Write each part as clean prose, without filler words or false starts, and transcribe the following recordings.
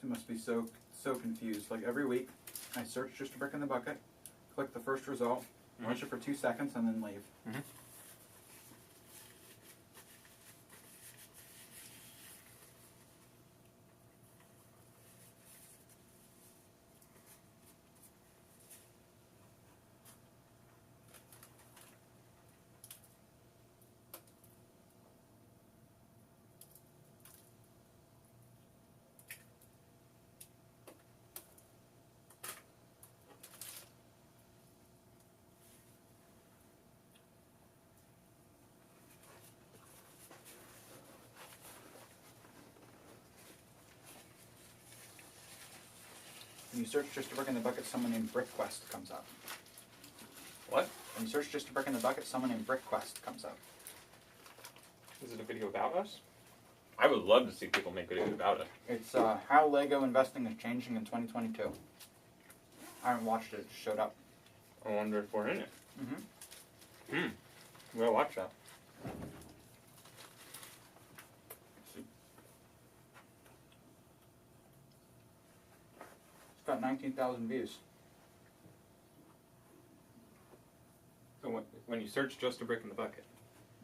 They must be so confused. Like every week, I search just a brick in the bucket, click the first result, watch it for 2 seconds, and then leave. When you search just a brick in the bucket, someone named BrickQuest comes up. What? When you search just a brick in the bucket, someone named BrickQuest comes up. Is it a video about us? I would love to see people make videos about it. It's how Lego investing is changing in 2022. I haven't watched it, it just showed up. I wonder if we're in it. We'll watch that. It's got 19,000 views. So when you search just a brick in the bucket.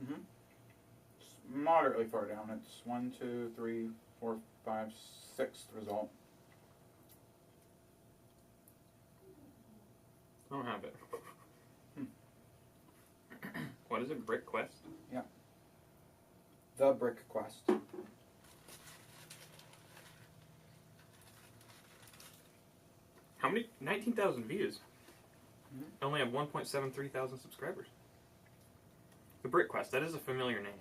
It's moderately far down. It's 1, 2, 3, 4, 5, 6th result. I don't have it. What is it? BrickQuest? Yeah. The BrickQuest. How many? 19,000 views. I only have 1.73 thousand subscribers. The BrickQuest, that is a familiar name.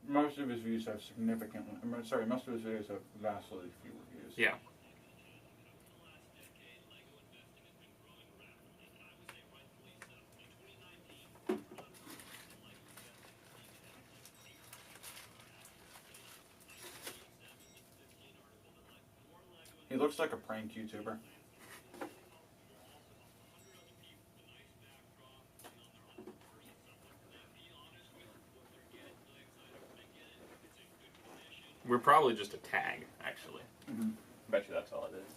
Most of his views have most of his videos have vastly fewer views. Yeah. He looks like a prank YouTuber. We're probably just a tag, actually. Bet you that's all it is.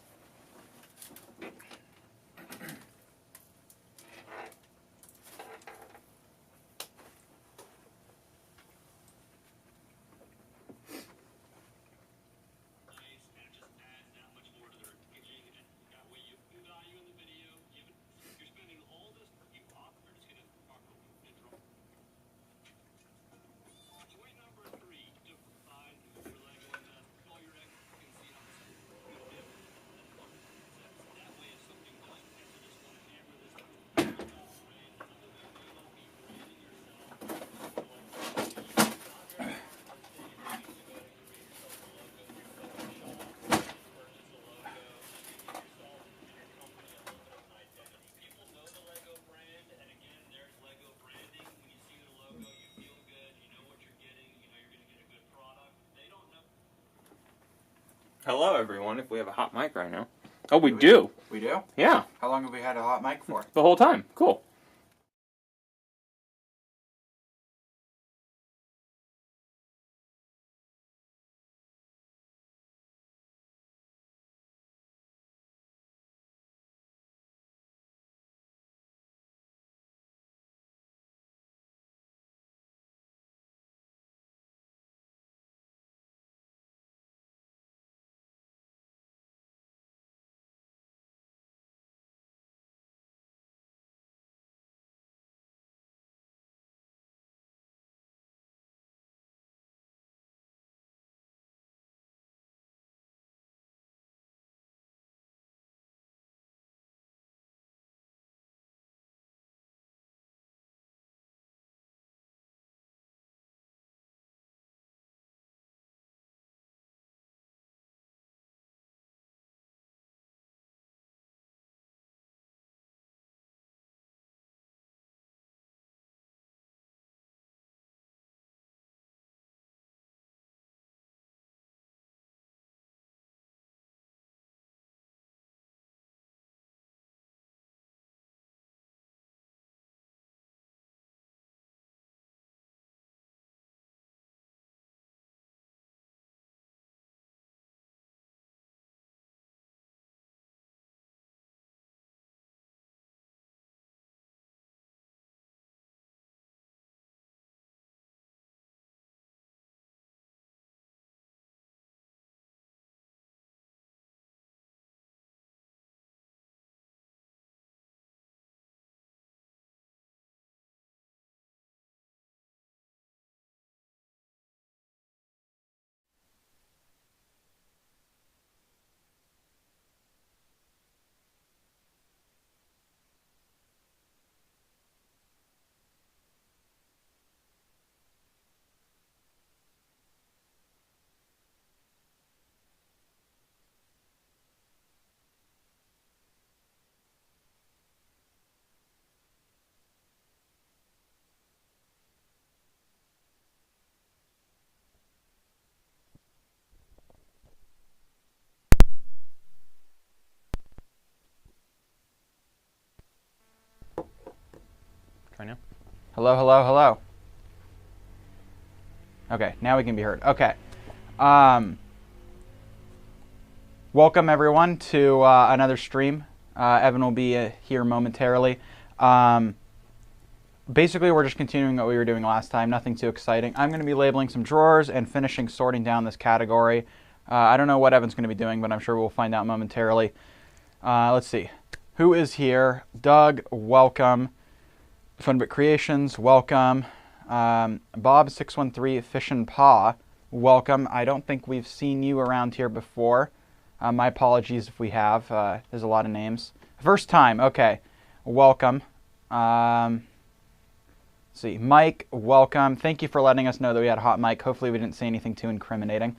Hello, everyone, if we have a hot mic right now. Oh, we do. We do? Yeah. How long have we had a hot mic for? The whole time. Cool. right now. Hello, hello, hello. Okay, now we can be heard. Okay. Welcome everyone to another stream. Evan will be here momentarily. Basically, we're just continuing what we were doing last time. Nothing too exciting. I'm going to be labeling some drawers and finishing sorting down this category. I don't know what Evan's going to be doing, but I'm sure we'll find out momentarily. Let's see. Who is here? Doug, welcome. Funbit Creations, welcome. Bob613 Fish and Paw, welcome. I don't think we've seen you around here before. My apologies if we have. There's a lot of names. First time, okay. Welcome. Let's see. Mike, welcome. Thank you for letting us know that we had a hot mic. Hopefully we didn't say anything too incriminating.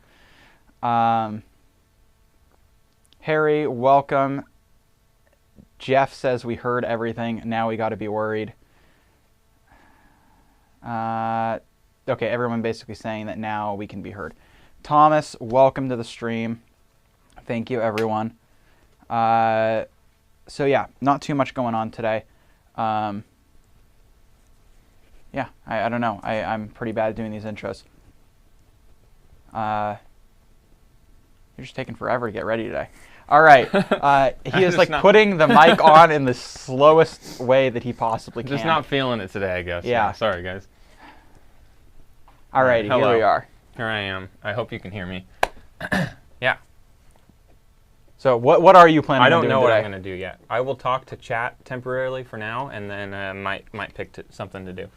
Harry, welcome. Jeff says we heard everything. Now we got to be worried. Okay, everyone basically saying that now we can be heard. Thomas, welcome to the stream. Thank you, everyone. So yeah, not too much going on today. Yeah, I don't know. I'm pretty bad at doing these intros. You're just taking forever to get ready today. All right. He is like putting the mic on in the slowest way that he possibly can. Just not feeling it today, I guess. Yeah. Sorry, guys. All righty, here we are. Here I am. I hope you can hear me. Yeah. So what are you planning on doing today? I don't know what I'm going to do yet. I will talk to chat temporarily for now, and then might pick something to do.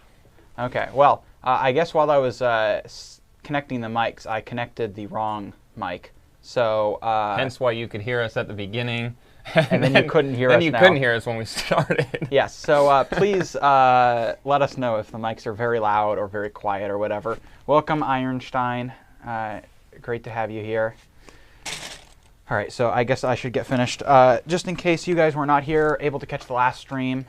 Okay. Well, I guess while I was connecting the mics, I connected the wrong mic. So hence why you could hear us at the beginning. And then you couldn't hear us now. Then you couldn't hear us when we started. Yes. So please let us know if the mics are very loud or very quiet or whatever. Welcome, Ironstein. Great to have you here. All right, so I guess I should get finished. Just in case you guys were not here, able to catch the last stream,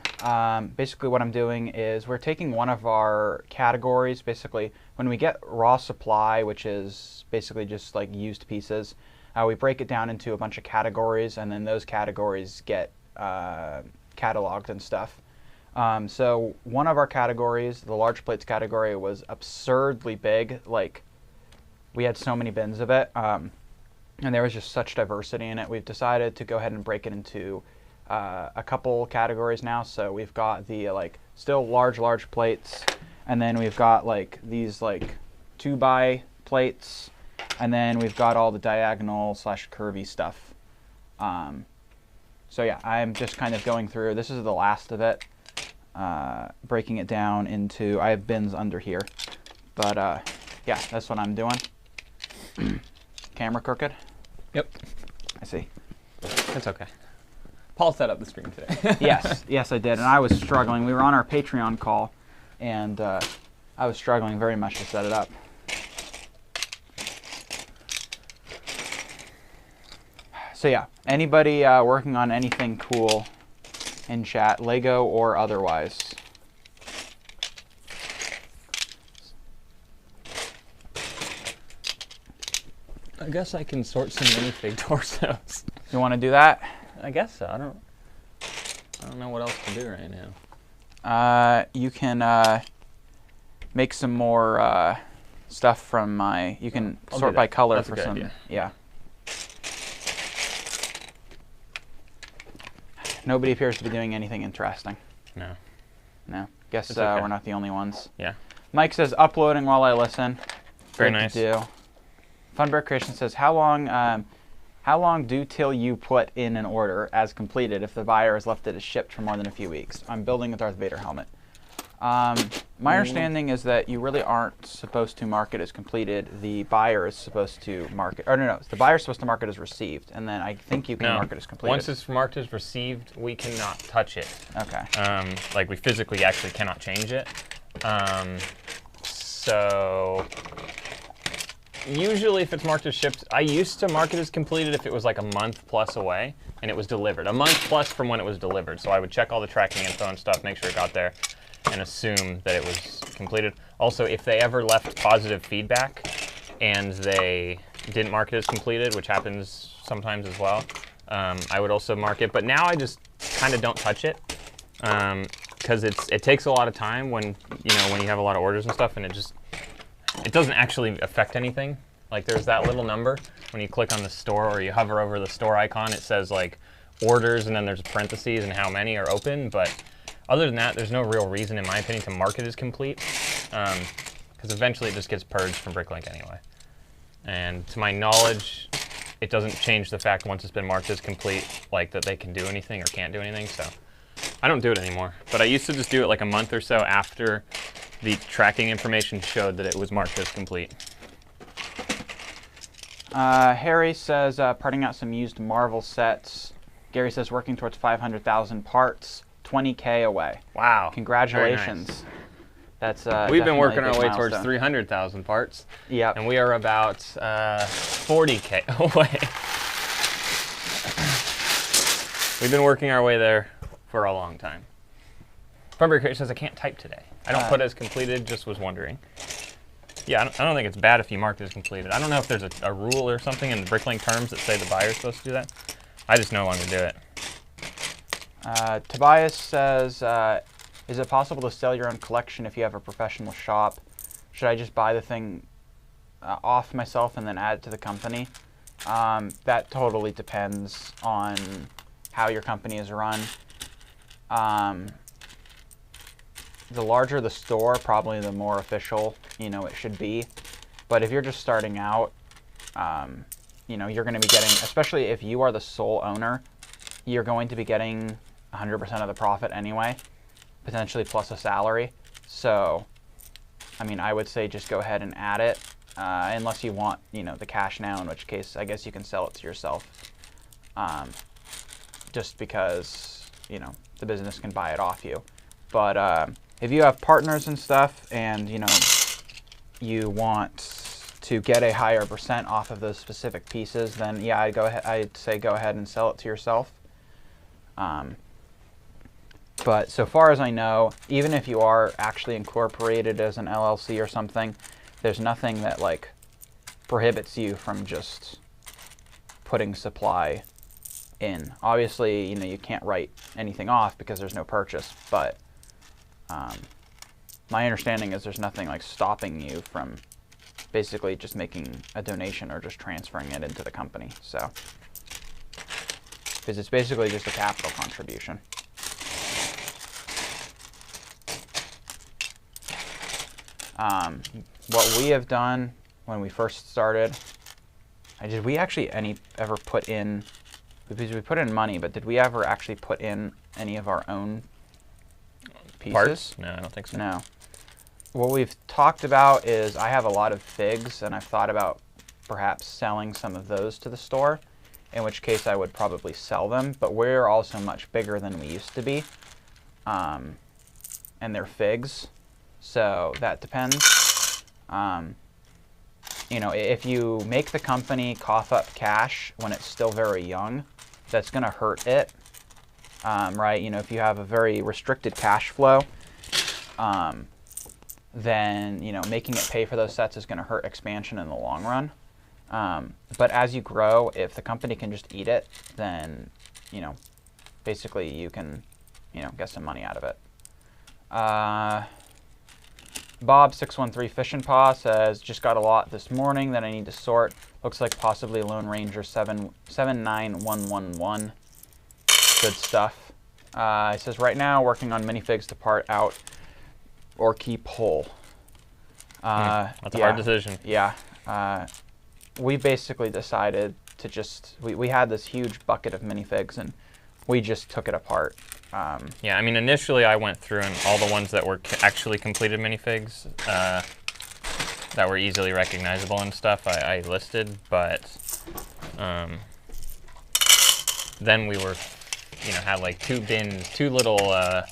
basically what I'm doing is we're taking one of our categories. Basically, when we get raw supply, which is basically just like used pieces, we break it down into a bunch of categories, and then those categories get cataloged and stuff. So one of our categories, the large plates category, was absurdly big. Like, we had so many bins of it. And there was just such diversity in it. We've decided to go ahead and break it into a couple categories now. So we've got the like still large plates, and then we've got like these like 2x plates, and then we've got all the diagonal / curvy stuff. So yeah, I'm just kind of going through. This is the last of it, breaking it down into. I have bins under here, but yeah, that's what I'm doing. Camera crooked? Yep. I see. It's okay. Paul set up the stream today. Yes, I did. And I was struggling. We were on our Patreon call, and I was struggling very much to set it up. So yeah, anybody working on anything cool in chat, Lego or otherwise? I guess I can sort some minifig torsos. You want to do that? I guess so. I don't know what else to do right now. You can make some more stuff from my. You can sort by color for some. Idea. Yeah. Nobody appears to be doing anything interesting. No. No. Guess okay. We're not the only ones. Yeah. Mike says uploading while I listen. Very Great nice. to do. Funbird Creation says, how long do till you put in an order as completed if the buyer has left it as shipped for more than a few weeks? I'm building a Darth Vader helmet. My understanding is that you really aren't supposed to mark it as completed. The buyer is supposed to mark it. Or no, the buyer is supposed to mark it as received, and then I think you can mark it as completed. Once it's marked as received, we cannot touch it. Okay. Like we physically actually cannot change it. So usually if it's marked as shipped, I used to mark it as completed if it was like a month plus away and it was delivered. A month plus from when it was delivered. So I would check all the tracking info and stuff, make sure it got there, and assume that it was completed. Also, if they ever left positive feedback and they didn't mark it as completed, which happens sometimes as well, I would also mark it. But now I just kind of don't touch it. because it takes a lot of time when when you have a lot of orders and stuff, and it doesn't actually affect anything. Like there's that little number when you click on the store or you hover over the store icon, it says like orders and then there's parentheses and how many are open. But other than that, there's no real reason, in my opinion, to mark it as complete, because eventually it just gets purged from BrickLink anyway. And to my knowledge, it doesn't change the fact once it's been marked as complete, like that they can do anything or can't do anything. So I don't do it anymore. But I used to just do it like a month or so after the tracking information showed that it was marked as complete. Harry says, parting out some used Marvel sets. Gary says, working towards 500,000 parts, 20K away. Wow. Congratulations. Nice. That's We've been working a our big way milestone. towards 300,000 parts. Yep. And we are about 40K away. We've been working our way there for a long time. February Creator says, I can't type today. I don't put as completed, just was wondering. Yeah, I don't think it's bad if you mark it as completed. I don't know if there's a rule or something in the BrickLink terms that say the buyer's supposed to do that. I just no longer do it. Tobias says, is it possible to sell your own collection if you have a professional shop? Should I just buy the thing off myself and then add it to the company? That totally depends on how your company is run. The larger the store, probably the more official, it should be. But if you're just starting out, you're going to be getting, especially if you are the sole owner, you're going to be getting 100% of the profit anyway, potentially plus a salary. So, I would say just go ahead and add it, unless you want, the cash now, in which case I guess you can sell it to yourself. Just because, the business can buy it off you. But if you have partners and stuff and, you want to get a higher percent off of those specific pieces, then yeah, I'd say go ahead and sell it to yourself. But so far as I know, even if you are actually incorporated as an LLC or something, there's nothing that like prohibits you from just putting supply in. Obviously, you can't write anything off because there's no purchase, but my understanding is there's nothing like stopping you from basically just making a donation or just transferring it into the company. So, because it's basically just a capital contribution. What we have done when we first started, did we actually ever put in, because we put in money, but did we ever actually put in any of our own pieces? Parts? No, I don't think so. No. What we've talked about is I have a lot of figs, and I've thought about perhaps selling some of those to the store, in which case I would probably sell them, but we're also much bigger than we used to be, and they're figs, so that depends. If you make the company cough up cash when it's still very young, that's going to hurt it, right? If you have a very restricted cash flow, then making it pay for those sets is going to hurt expansion in the long run. But as you grow, if the company can just eat it, then basically you can get some money out of it. Bob613 Fish and Paw says, just got a lot this morning that I need to sort. Looks like possibly Lone Ranger 79111. Good stuff. He says, right now working on minifigs to part out or keep whole. That's a hard decision. Yeah. We basically decided to just, we had this huge bucket of minifigs and we just took it apart. Yeah, initially I went through and all the ones that were actually completed minifigs that were easily recognizable and stuff I listed, but then we were, had like two bins, two little,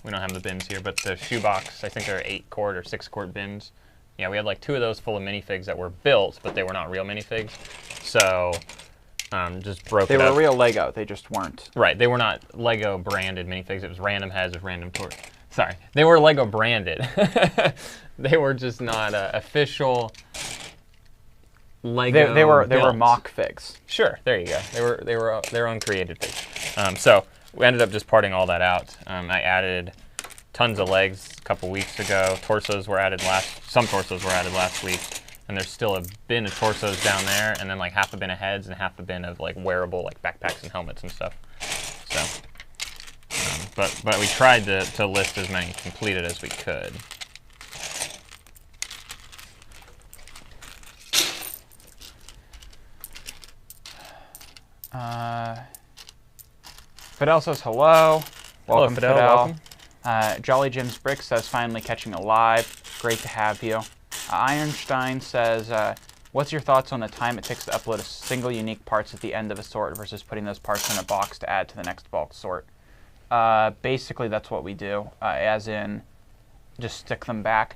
we don't have the bins here, but the shoebox, I think they're 8-quart or 6-quart bins. Yeah, we had like 2 of those full of minifigs that were built, but they were not real minifigs. So just broke it up. They were real Lego, they just weren't. Right, they were not Lego branded minifigs. It was random heads with random torque. Sorry, they were Lego branded. They were just not official Lego. They were mock figs. Sure, there you go. They were their own created figs. So we ended up just parting all that out. I added tons of legs a couple weeks ago. Some torsos were added last week. And there's still a bin of torsos down there, and then like half a bin of heads and half a bin of like wearable like backpacks and helmets and stuff. So, but we tried to list as many completed as we could. Fidel says hello. Welcome, Fidel. Welcome. Jolly Jim's Brick says finally catching a live. Great to have you. Ironstein says, what's your thoughts on the time it takes to upload a single unique parts at the end of a sort versus putting those parts in a box to add to the next bulk sort? Basically, that's what we do, as in just stick them back.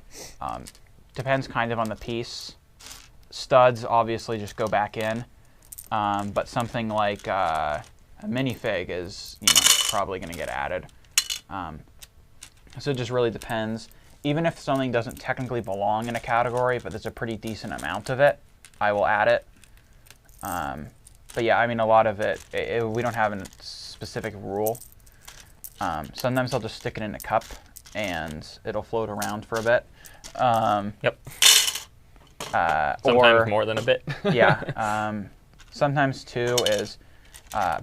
Depends kind of on the piece. Studs obviously just go back in, but something like a minifig is probably going to get added. So it just really depends. Even if something doesn't technically belong in a category, but there's a pretty decent amount of it, I will add it. But yeah, I mean, a lot of it, we don't have a specific rule. Sometimes I'll just stick it in a cup and it'll float around for a bit. Yep. Sometimes more than a bit. Yeah. Sometimes too is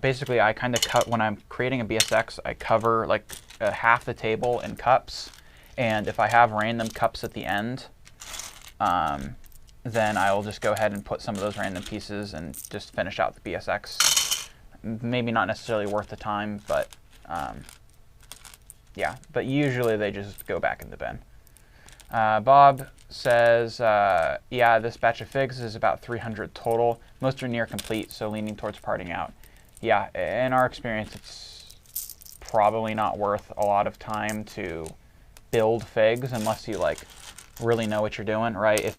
basically I kind of cut when I'm creating a BSX, I cover like half the table in cups. And if I have random cups at the end, then I'll just go ahead and put some of those random pieces and just finish out the BSX. Maybe not necessarily worth the time, but yeah. But usually they just go back in the bin. Bob says, yeah, this batch of figs is about 300 total. Most are near complete, so leaning towards parting out. Yeah, in our experience, it's probably not worth a lot of time to build figs unless you like really know what you're doing, right?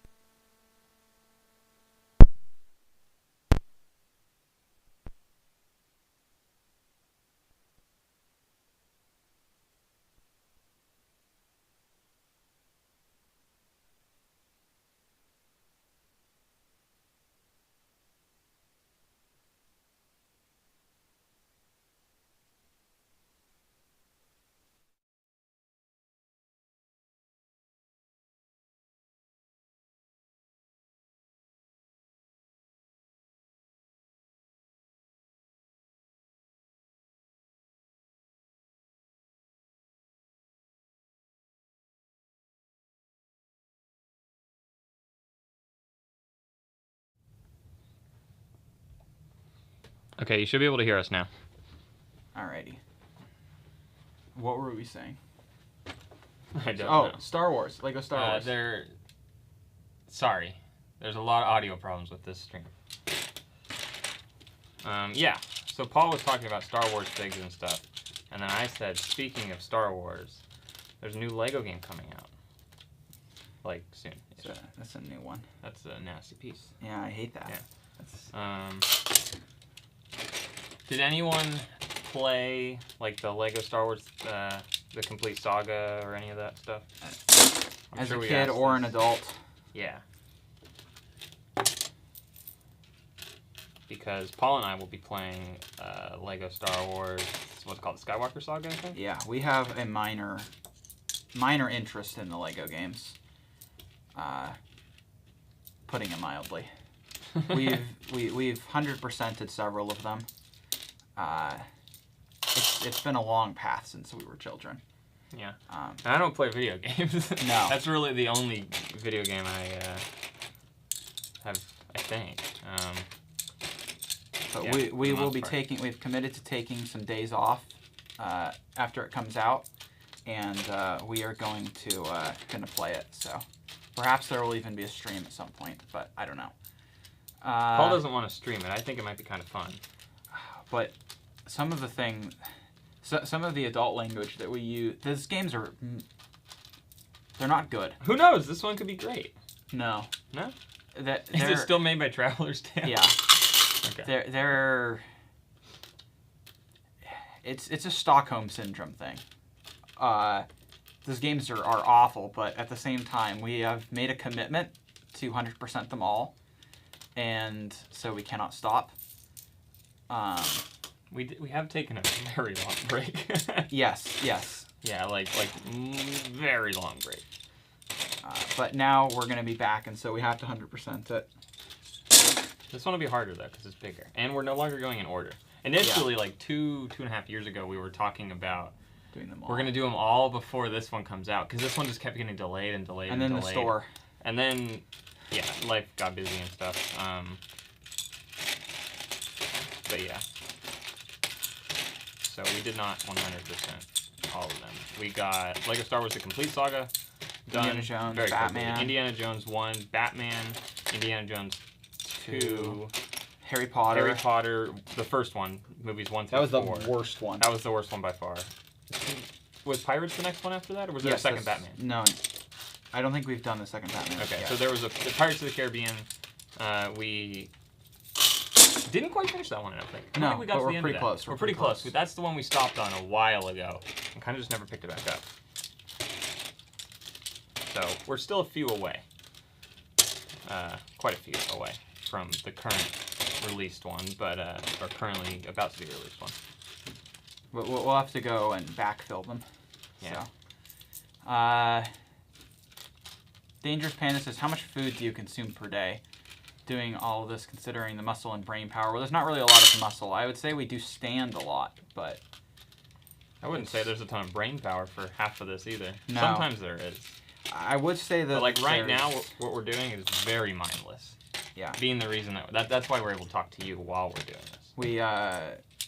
Okay, you should be able to hear us now. Alrighty. What were we saying? I don't know. Star Wars. Lego Star Wars. Sorry. There's a lot of audio problems with this stream. Yeah, so Paul was talking about Star Wars figs and stuff. And then I said, speaking of Star Wars, there's a new Lego game coming out. Like, soon. That's a new one. That's a nasty piece. Yeah, I hate that. Yeah. Did anyone play, like, the Lego Star Wars, the complete saga or any of that stuff? As a kid or an adult? Yeah. Because Paul and I will be playing Lego Star Wars, what's it called, the Skywalker Saga, I think? Yeah, we have a minor interest in the Lego games. Putting it mildly. We've 100%ed several of them. It's been a long path since we were children. Yeah. And I don't play video games. No. That's really the only video game I have, I think. But yeah, we will be taking, we've committed to taking some days off after it comes out, and we are going to play it. So perhaps there will even be a stream at some point, but I don't know. Paul doesn't want to stream it. I think it might be kind of fun. But some of the adult language that we use, these games are, they're not good. Who knows? This one could be great. No. No? Is it still made by Traveler's Tales? Yeah. Okay. It's a Stockholm Syndrome thing. Those games are awful, but at the same time, we have made a commitment to 100% them all, and so we cannot stop. We have taken a very long break. Yes. Yeah, like very long break. But now we're going to be back, and so we have to 100% it. This one will be harder, though, because it's bigger. And we're no longer going in order. Initially, like two and a half years ago, we were talking about doing them all. We're going to do them all before this one comes out, because this one just kept getting delayed and delayed and delayed. And then the store. And then, yeah, life got busy and stuff. But yeah. So we did not 100% all of them. We got Lego Star Wars The Complete Saga done. Indiana Jones, very Batman. quickly. Indiana Jones 1, Batman, Indiana Jones 2, Harry Potter. the first one, movies 1 through 4. That was the worst one. That was the worst one by far. Was Pirates the next one after that, or was there a second Batman? No, I don't think we've done the second Batman. Okay, yet. so there was the Pirates of the Caribbean. We didn't quite finish that one, I don't think. I don't think we got to the end of that. Close. We're pretty close. That's the one we stopped on a while ago and kind of just never picked it back up. So we're still a few away. Quite a few away from the current released one, but or currently about to be released one. We'll have to go and backfill them. Yeah. So. Dangerous Panda says, how much food do you consume per day? Doing all of this considering the muscle and brain power. Well, there's not really a lot of muscle. I would say we do stand a lot, but... I wouldn't say there's a ton of brain power for half of this either. No. Sometimes there is. I would say that... But like right now, what we're doing is very mindless. Yeah. Being the reason that's why we're able to talk to you while we're doing this.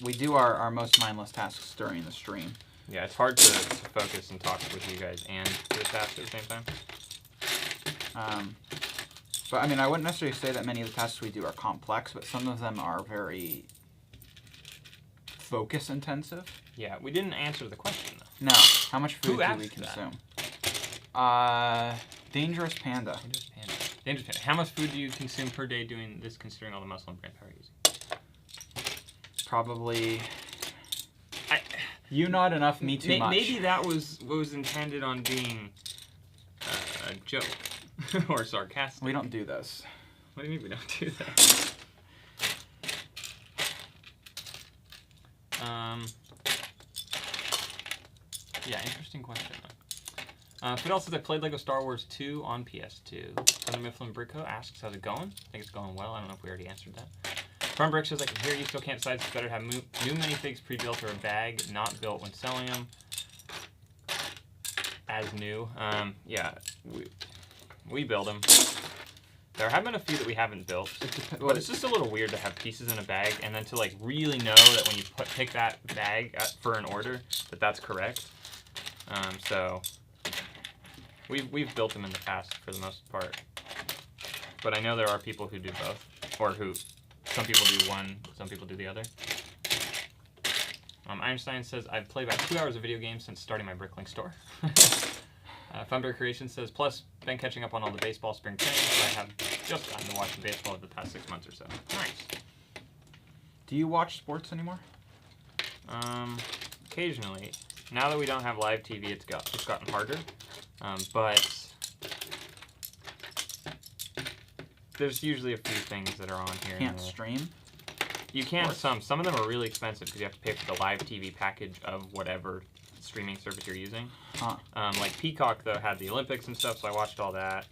We do our most mindless tasks during the stream. Yeah, it's hard to focus and talk with you guys and do a task at the same time. But I mean, I wouldn't necessarily say that many of the tasks we do are complex, but some of them are very focus intensive. Yeah, we didn't answer the question though. No. How much food do we consume? Dangerous Panda. Dangerous Panda. How much food do you consume per day doing this, considering all the muscle and brain power you're using? Probably. You not enough, me too much. Maybe that was what was intended on being a joke or sarcastic. We don't do this. What do you mean we don't do that? Yeah, interesting question though. Fidel says I played Lego Star Wars 2 on PS2. Thunder Mifflin Bricko asks how's it going? I think it's going well. I don't know if we already answered that. From Brick says I can hear you still can't decide if it's better to have new minifigs pre-built or a bag not built when selling them as new. Yeah, we build them. There have been a few that we haven't built, but it's just a little weird to have pieces in a bag and then to like really know that when you pick that bag for an order that's correct. So we've built them in the past for the most part, but I know there are people who do both, or who some people do one, some people do the other. Einstein says I've played about 2 hours of video games since starting my BrickLink store. Funbear Creation says, plus, been catching up on all the baseball spring training, so I have just gotten to watch the baseball over the past 6 months or so. Nice. Do you watch sports anymore? Occasionally. Now that we don't have live TV, it's gotten harder. But there's usually a few things that are on here. Can't stream? You can some. Some of them are really expensive because you have to pay for the live TV package of whatever streaming service you're using. Huh. Like Peacock though had the Olympics and stuff, so I watched all that.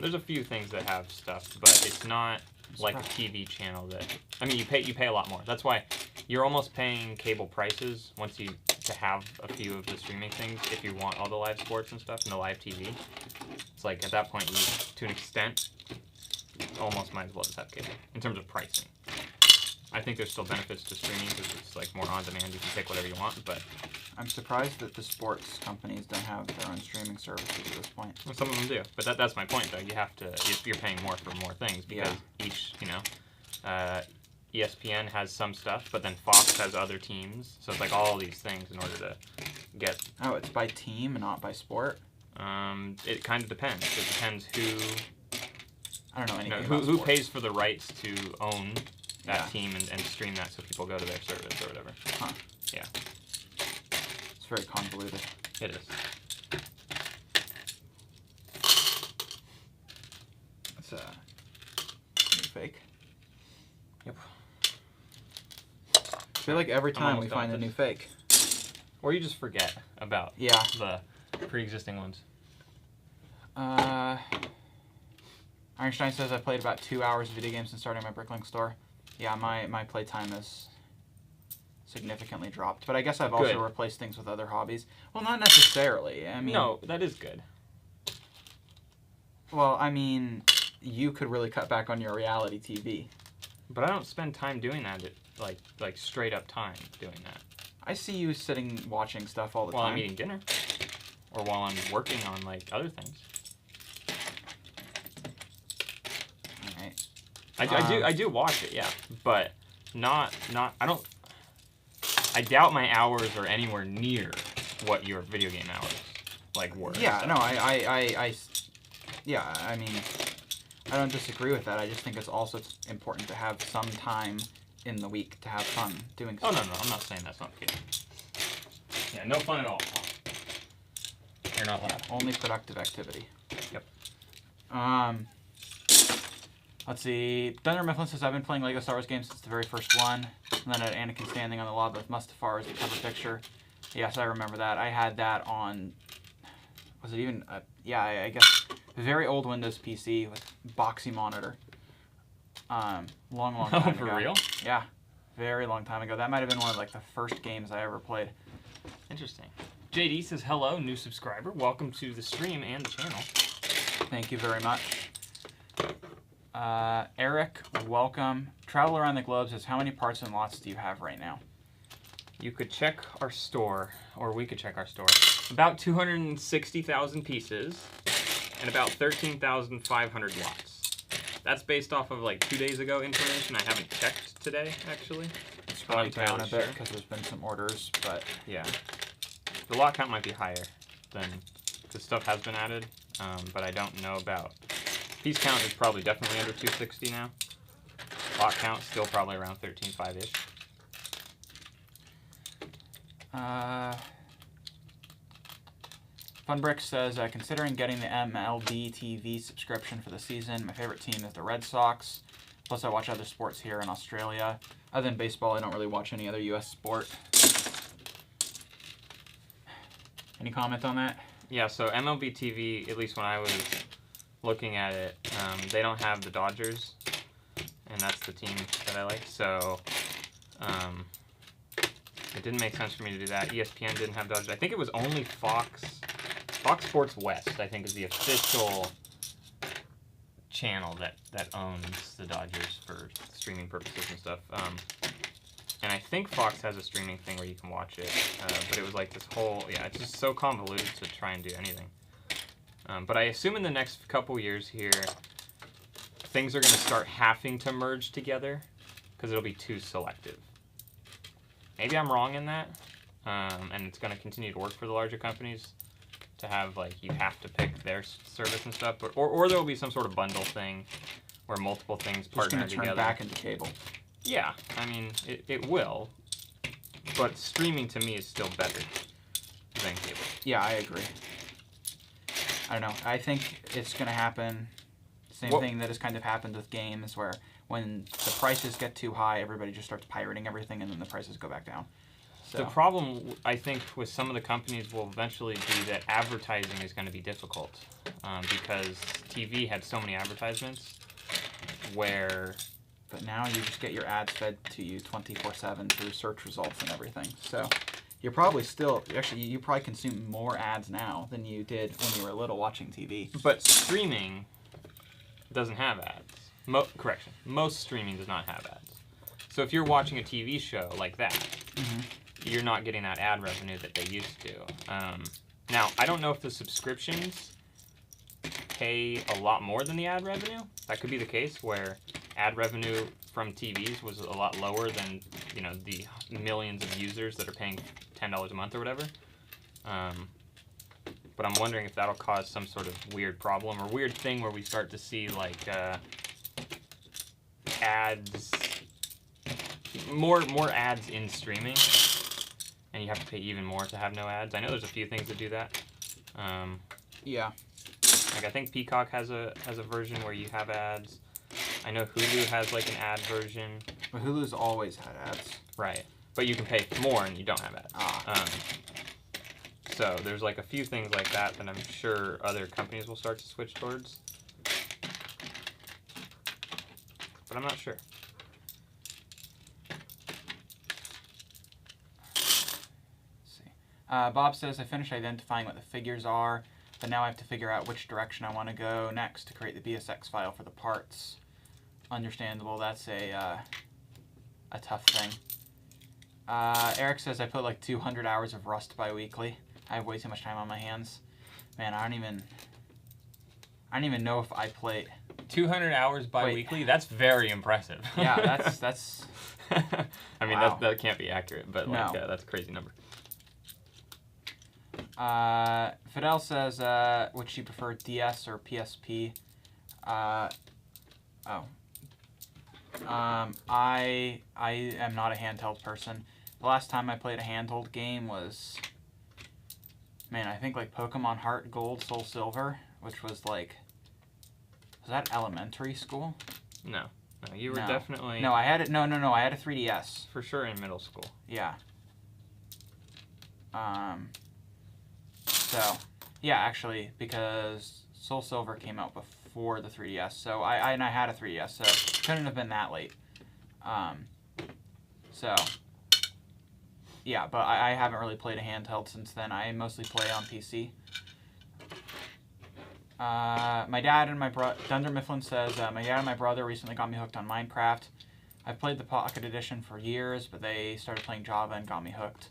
There's a few things that have stuff, but it's not like a TV channel that. I mean, you pay a lot more. That's why you're almost paying cable prices once you to have a few of the streaming things if you want all the live sports and stuff and the live TV. It's like at that point, you to an extent, almost might as well just have cable in terms of pricing. I think there's still benefits to streaming because it's like more on demand. You can pick whatever you want, but I'm surprised that the sports companies don't have their own streaming services at this point. well, some of them do. But that's my point, though. You have to. You're paying more for more things because each, ESPN has some stuff, but then Fox has other teams. So it's like all these things in order to get. Oh, it's by team and not by sport. It kind of depends. It depends who. I don't know anything who about sports. pays for the rights to own that team and stream that so people go to their service or whatever. Huh. Yeah. It's very convoluted. It is. It's a fake. Yep. I feel like every time we almost done find a with new this. fake. Or you just forget about the pre-existing ones. Ironstein says I played about 2 hours of video games since starting my BrickLink store. Yeah, my playtime has significantly dropped. But I guess I've also replaced things with other hobbies. Well, not necessarily. I mean, no, that is good. Well, I mean, you could really cut back on your reality TV. But I don't spend time doing that, like straight up time doing that. I see you sitting watching stuff all the time. While I'm eating dinner. Or while I'm working on, like, other things. Alright. I do watch it, yeah. But I doubt my hours are anywhere near what your video game hours, like, were. Yeah, no, yeah, I mean, I don't disagree with that. I just think it's also important to have some time in the week to have fun doing stuff. Oh, no, I'm not saying that's not the case. Yeah, no fun at all. You're not allowed. Only productive activity. Yep. Let's see. Thunder Mifflin says, I've been playing LEGO Star Wars games since the very first one. And then I had Anakin standing on the lava with Mustafar as the cover picture. Yes, I remember that. I had that on... Was it even... yeah, I guess... A very old Windows PC with boxy monitor. Long time ago. For real? Yeah. Very long time ago. That might have been one of, like, the first games I ever played. Interesting. JD says, hello, new subscriber. Welcome to the stream and the channel. Thank you very much. Eric, welcome. Travel Around the Globe says, how many parts and lots do you have right now? You could check our store, or we could check our store. About 260,000 pieces and about 13,500 lots. That's based off of like 2 days ago information. I haven't checked today, actually. It's probably down a bit because there's been some orders, but... Yeah. The lot count might be higher than... Because stuff has been added, but I don't know about... Piece count is probably definitely under 260 now. Lot count still probably around 13.5-ish. Funbrick says, considering getting the MLB TV subscription for the season, my favorite team is the Red Sox. Plus, I watch other sports here in Australia. Other than baseball, I don't really watch any other U.S. sport. Any comment on that? Yeah, so MLB TV, at least when I was looking at it, they don't have the Dodgers, and that's the team that I like. So it didn't make sense for me to do that. ESPN didn't have Dodgers. I think it was only Fox Sports West, I think, is the official channel that owns the Dodgers for streaming purposes and stuff. And I think Fox has a streaming thing where you can watch it, but it was like this whole, it's just so convoluted to try and do anything. But I assume in the next couple years here, things are going to start having to merge together because it'll be too selective. Maybe I'm wrong in that, and it's going to continue to work for the larger companies to have, like, you have to pick their service and stuff, but or there will be some sort of bundle thing where multiple things partner together. Just going to turn back into cable. Yeah, I mean, it will, but streaming to me is still better than cable. Yeah, I agree. I don't know. I think it's going to happen. Same thing that has kind of happened with games where when the prices get too high, everybody just starts pirating everything and then the prices go back down. So. The problem, I think, with some of the companies will eventually be that advertising is going to be difficult because TV had so many advertisements where... But now you just get your ads fed to you 24/7 through search results and everything. So you're probably still... Actually, you probably consume more ads now than you did when you were little watching TV. But streaming doesn't have ads. Correction. Most streaming does not have ads. So if you're watching a TV show like that... Mm-hmm. You're not getting that ad revenue that they used to. Now, I don't know if the subscriptions pay a lot more than the ad revenue. That could be the case where ad revenue from TVs was a lot lower than, you know, the millions of users that are paying $10 a month or whatever. But I'm wondering if that'll cause some sort of weird problem or weird thing where we start to see, like, ads, more ads in streaming. And you have to pay even more to have no ads. I know there's a few things that do that. Yeah. Like I think Peacock has a version where you have ads. I know Hulu has like an ad version. But Hulu's always had ads. Right. But you can pay more and you don't have ads. So there's like a few things like that that I'm sure other companies will start to switch towards. But I'm not sure. Bob says, I finished identifying what the figures are, but now I have to figure out which direction I want to go next to create the BSX file for the parts. Understandable, that's a tough thing. Eric says, I put like 200 hours of Rust bi-weekly. I have way too much time on my hands. Man, I don't even know if I play... 200 hours bi-weekly? That's very impressive. Yeah, that's... I mean, wow. that can't be accurate, but like, No. that's a crazy number. Fidel says, would she prefer DS or PSP? I am not a handheld person. The last time I played a handheld game was, man, I think like Pokemon Heart Gold, Soul Silver, which was like, was that elementary school? No, you were definitely... No, I had it. No, I had a 3DS. For sure in middle school. Yeah. So, yeah, actually, because Soul Silver came out before the 3DS, so I had a 3DS, so it couldn't have been that late. So, yeah, but I haven't really played a handheld since then. I mostly play on PC. My dad and my brother, Dunder Mifflin says, my dad and my brother recently got me hooked on Minecraft. I've played the Pocket Edition for years, but they started playing Java and got me hooked.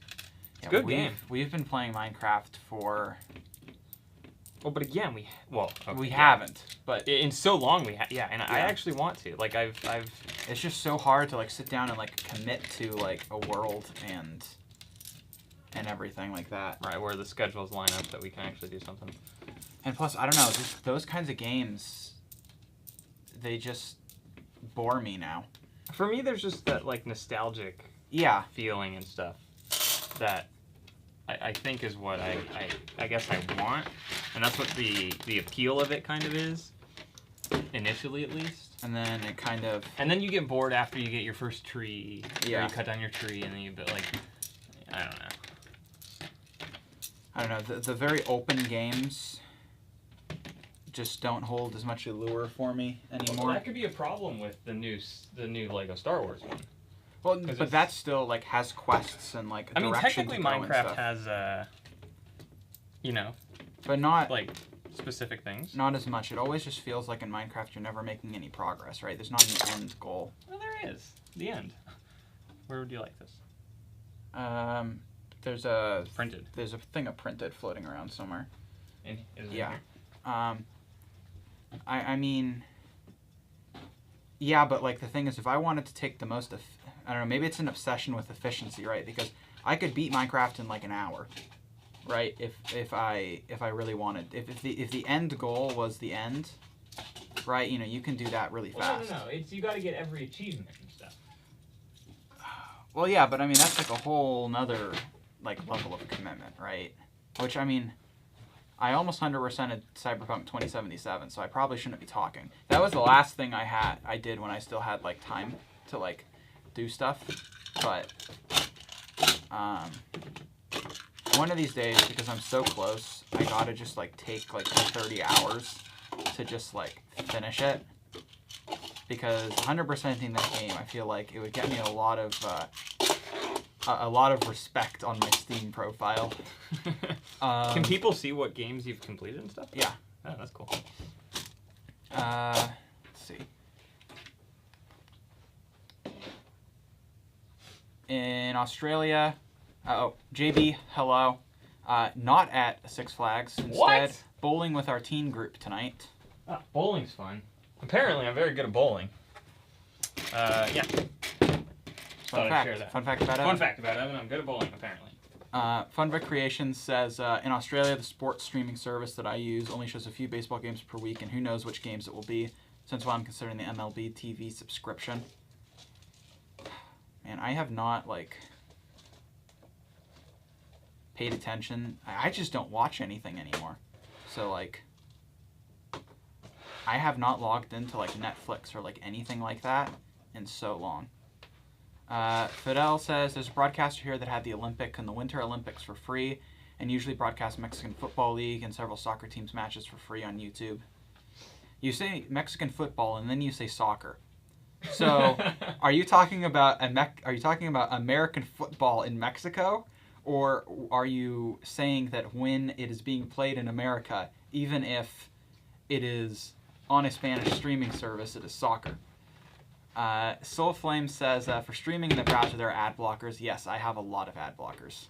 Yeah, good game. We've been playing Minecraft for... Well, but again, we haven't, but... In so long I Yeah. actually want to. Like, I've... It's just so hard to, like, sit down and, like, commit to, like, a world and everything like that. Right, where the schedules line up that we can actually do something. And plus, I don't know, just those kinds of games, they just bore me now. For me, there's just that, like, nostalgic feeling and stuff that I think is what I guess I want. And that's what the appeal of it kind of is, initially at least. And then it kind of... And then you get bored after you get your first tree. Yeah. Or you cut down your tree and then you build, like, I don't know. The very open games just don't hold as much allure for me anymore. Well, that could be a problem with the new Lego Star Wars one. Well, but that still, like, has quests and, like, I mean, direction technically to go and Minecraft stuff. has, but not like, specific things. Not as much. It always just feels like in Minecraft you're never making any progress, right? There's not an end goal. Well, there is. The end. Where would you like this? There's a... Printed. There's a thing of printed floating around somewhere. Is it Yeah. in here? I mean... Yeah, but, like, the thing is, if I wanted to take the most... I don't know, maybe it's an obsession with efficiency, right? Because I could beat Minecraft in, like, an hour, right? If I really wanted... If the end goal was the end, right? You know, you can do that really fast. No. You got to get every achievement and stuff. Well, yeah, but, I mean, that's, like, a whole nother, like, level of commitment, right? Which, I mean... I almost 100%ed Cyberpunk 2077, so I probably shouldn't be talking. That was the last thing I did when I still had, like, time to, like, do stuff. But, one of these days, because I'm so close, I gotta just, like, take, like, 30 hours to just, like, finish it. Because 100%ing that game, I feel like it would get me a lot of respect on my Steam profile. Can people see what games you've completed and stuff? Yeah. Oh, that's cool. Let's see. In Australia, JB, hello. Not at Six Flags. Instead, What? bowling with our teen group tonight. Ah, bowling's fun. Apparently, I'm very good at bowling. Yeah. Fun fact. Fun fact about Evan. Fun fact about Evan, I'm good at bowling, apparently. Funvic Creations says, in Australia, the sports streaming service that I use only shows a few baseball games per week, and who knows which games it will be, since I'm considering the MLB TV subscription. Man, I have not, like, paid attention. I just don't watch anything anymore. So, like, I have not logged into, like, Netflix or, like, anything like that in so long. Fidel says, there's a broadcaster here that had the Olympic and the Winter Olympics for free. and usually broadcast Mexican Football League and several soccer teams matches for free on YouTube. You say Mexican football and then you say soccer. So, are you talking about American football in Mexico, or are you saying that when it is being played in America, even if it is on a Spanish streaming service, it is soccer? Soul Flame says, for streaming in the browser, there are ad blockers. Yes, I have a lot of ad blockers.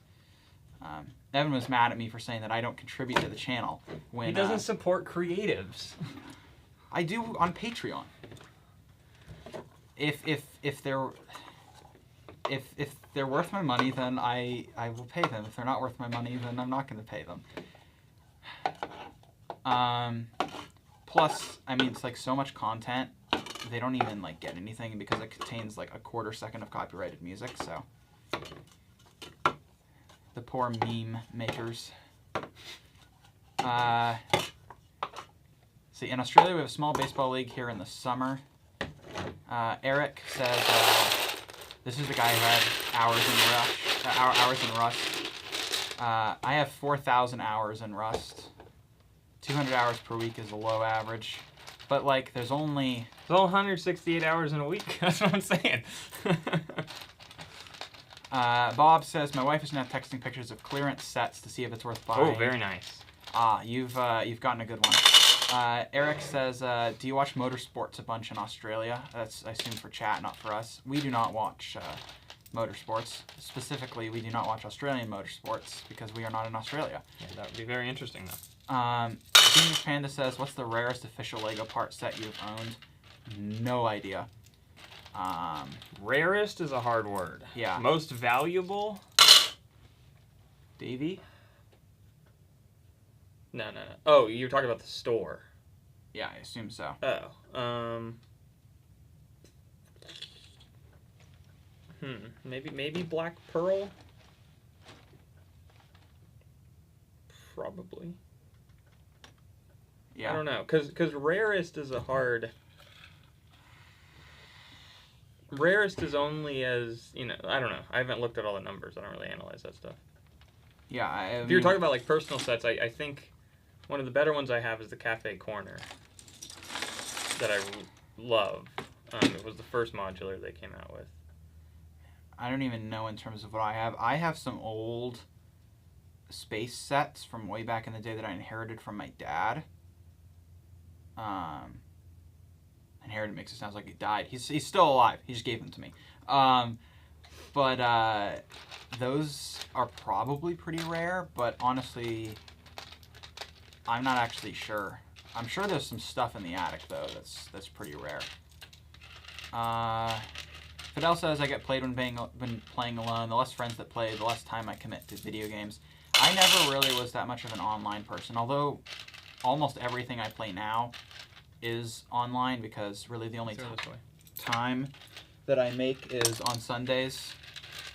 Evan was mad at me for saying that I don't contribute to the channel. When He doesn't support creatives. I do on Patreon. If they're worth my money, then I will pay them. If they're not worth my money, then I'm not going to pay them. Plus, I mean, it's like so much content, they don't even like get anything because it contains like a quarter second of copyrighted music. So the poor meme makers. See, in Australia we have a small baseball league here in the summer. Eric says, this is the guy who had hours in Rust. I have 4,000 hours in Rust. 200 hours per week is a low average. But, like, there's only 168 hours in a week. That's what I'm saying. Bob says, my wife is now texting pictures of clearance sets to see if it's worth buying. Oh, very nice. You've gotten a good one. Eric says, do you watch motorsports a bunch in Australia? That's, I assume, for chat, not for us. We do not watch motorsports. Specifically, we do not watch Australian motorsports because we are not in Australia. Yeah, that would be very interesting, though. Genius Panda says, what's the rarest official LEGO part set you've owned? No idea. Rarest is a hard word. Yeah. Most valuable? Davey? No. Oh, you're talking about the store. Yeah, I assume so. Oh. Maybe Black Pearl? Probably. Yeah. I don't know, because rarest is a hard... Rarest is only as, I don't know. I haven't looked at all the numbers. I don't really analyze that stuff. Yeah, if you're talking about, like, personal sets, I think one of the better ones I have is the Cafe Corner that I love. It was the first modular they came out with. I don't even know in terms of what I have. I have some old space sets from way back in the day that I inherited from my dad. Inherited makes it sound like he died. He's still alive. He just gave them to me. But those are probably pretty rare, but honestly, I'm not actually sure. I'm sure there's some stuff in the attic, though, that's pretty rare. Fidel says, I get played when playing alone. The less friends that play, the less time I commit to video games. I never really was that much of an online person, although almost everything I play now is online because really the only time that I make is on Sundays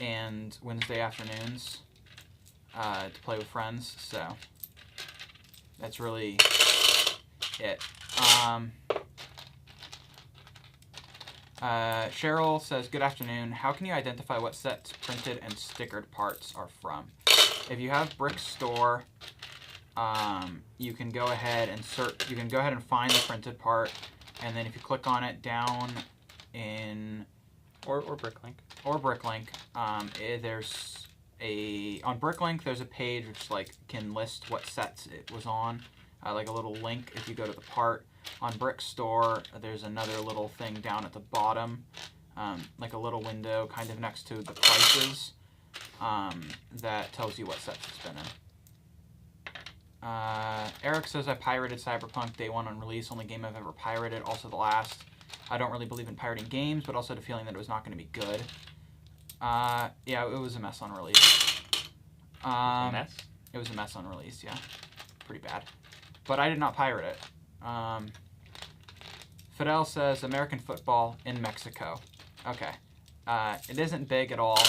and Wednesday afternoons to play with friends, so that's really it. Cheryl says, good afternoon. How can you identify what sets printed and stickered parts are from? If you have Brick Store, you can go ahead and search. You can go ahead and find the printed part, and then if you click on it down in or BrickLink there's on BrickLink there's a page which like can list what sets it was on, like a little link if you go to the part. On Brick Store, there's another little thing down at the bottom, like a little window kind of next to the prices, that tells you what sets it's been in. Eric says, I pirated Cyberpunk day one on release, only game I've ever pirated, also the last. I don't really believe in pirating games, but also had a feeling that it was not going to be good. Yeah, it was a mess on release. A mess? It was a mess on release, yeah. Pretty bad. But I did not pirate it. Fidel says, American football in Mexico. Okay. It isn't big at all,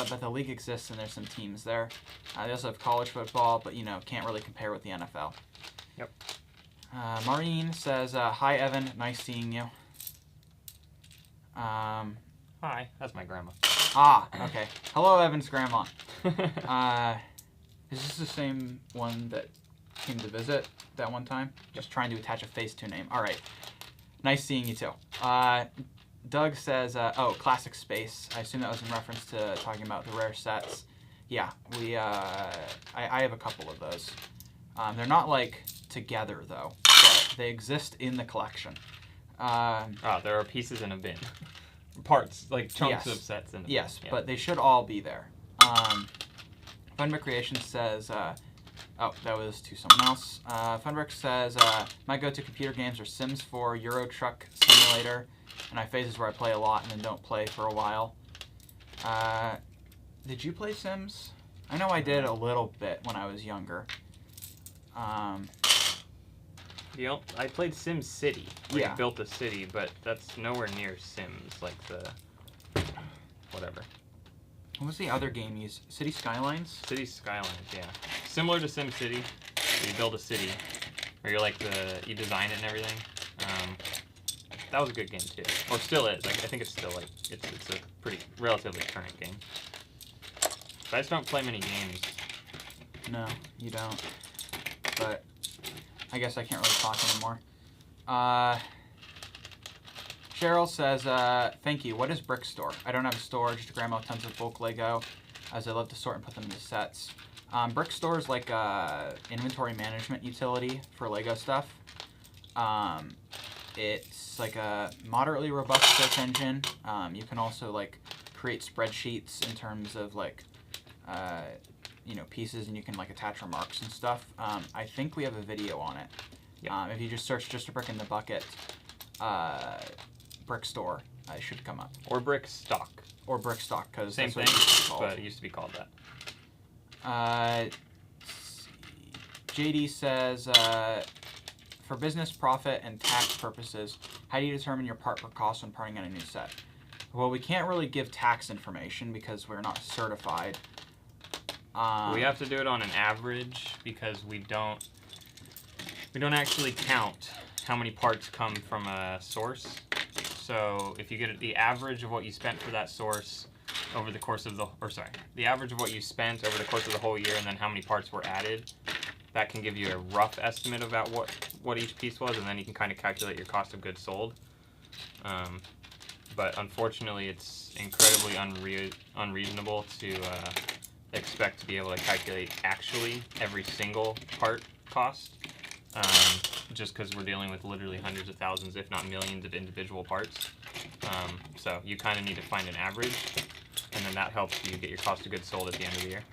but the league exists and there's some teams there. They also have college football, but, can't really compare with the NFL. Yep. Maureen says, hi, Evan. Nice seeing you. Hi, that's my grandma. Okay. Hello, Evan's grandma. Is this the same one that came to visit that one time? Just trying to attach a face to a name. All right. Nice seeing you too. Doug says, oh, classic space. I assume that was in reference to talking about the rare sets. Yeah, I have a couple of those. They're not like together though, but they exist in the collection. There are pieces in a bin. Parts, like chunks Yes. of sets in a bin. Yes, Yeah. but they should all be there. Funbrick Creation says, oh, that was to someone else. Funbrick says, my go-to computer games are Sims 4, Euro Truck Simulator, and I have phases where I play a lot and then don't play for a while. Did you play Sims? I know I did a little bit when I was younger. I played Sim City. Where Yeah. you built a city, but that's nowhere near Sims, like the whatever. What was the other game you used? City Skylines? City Skylines, yeah. Similar to Sim City, where you build a city, or you're like you design it and everything. That was a good game too, or still is. Like I think it's still like it's a pretty relatively current game. But I just don't play many games. No, you don't. But I guess I can't really talk anymore. Cheryl says, thank you. What is Brick Store? I don't have a store, just a grandma with tons of bulk Lego, as I love to sort and put them into sets. Brick Store is like a inventory management utility for Lego stuff. It's like a moderately robust search engine. You can also like create spreadsheets in terms of like pieces, and you can like attach remarks and stuff. I think we have a video on it. Yep. If you just search Just a Brick in the Bucket, Brick Store, it should come up. Or Brick Stock. Or Brick Stock, because Same that's what thing, it used to be called. but it used to be called that. JD says, for business, profit, and tax purposes, how do you determine your part per cost when parting on a new set? Well, we can't really give tax information because we're not certified. We have to do it on an average because we don't actually count how many parts come from a source. So if you get the average of what you spent for that source over the course of the average of what you spent over the course of the whole year, and then how many parts were added, that can give you a rough estimate about what each piece was, and then you can kind of calculate your cost of goods sold. But unfortunately, it's incredibly unreasonable to expect to be able to calculate actually every single part cost, just because we're dealing with literally hundreds of thousands, if not millions, of individual parts. So you kind of need to find an average, and then that helps you get your cost of goods sold at the end of the year.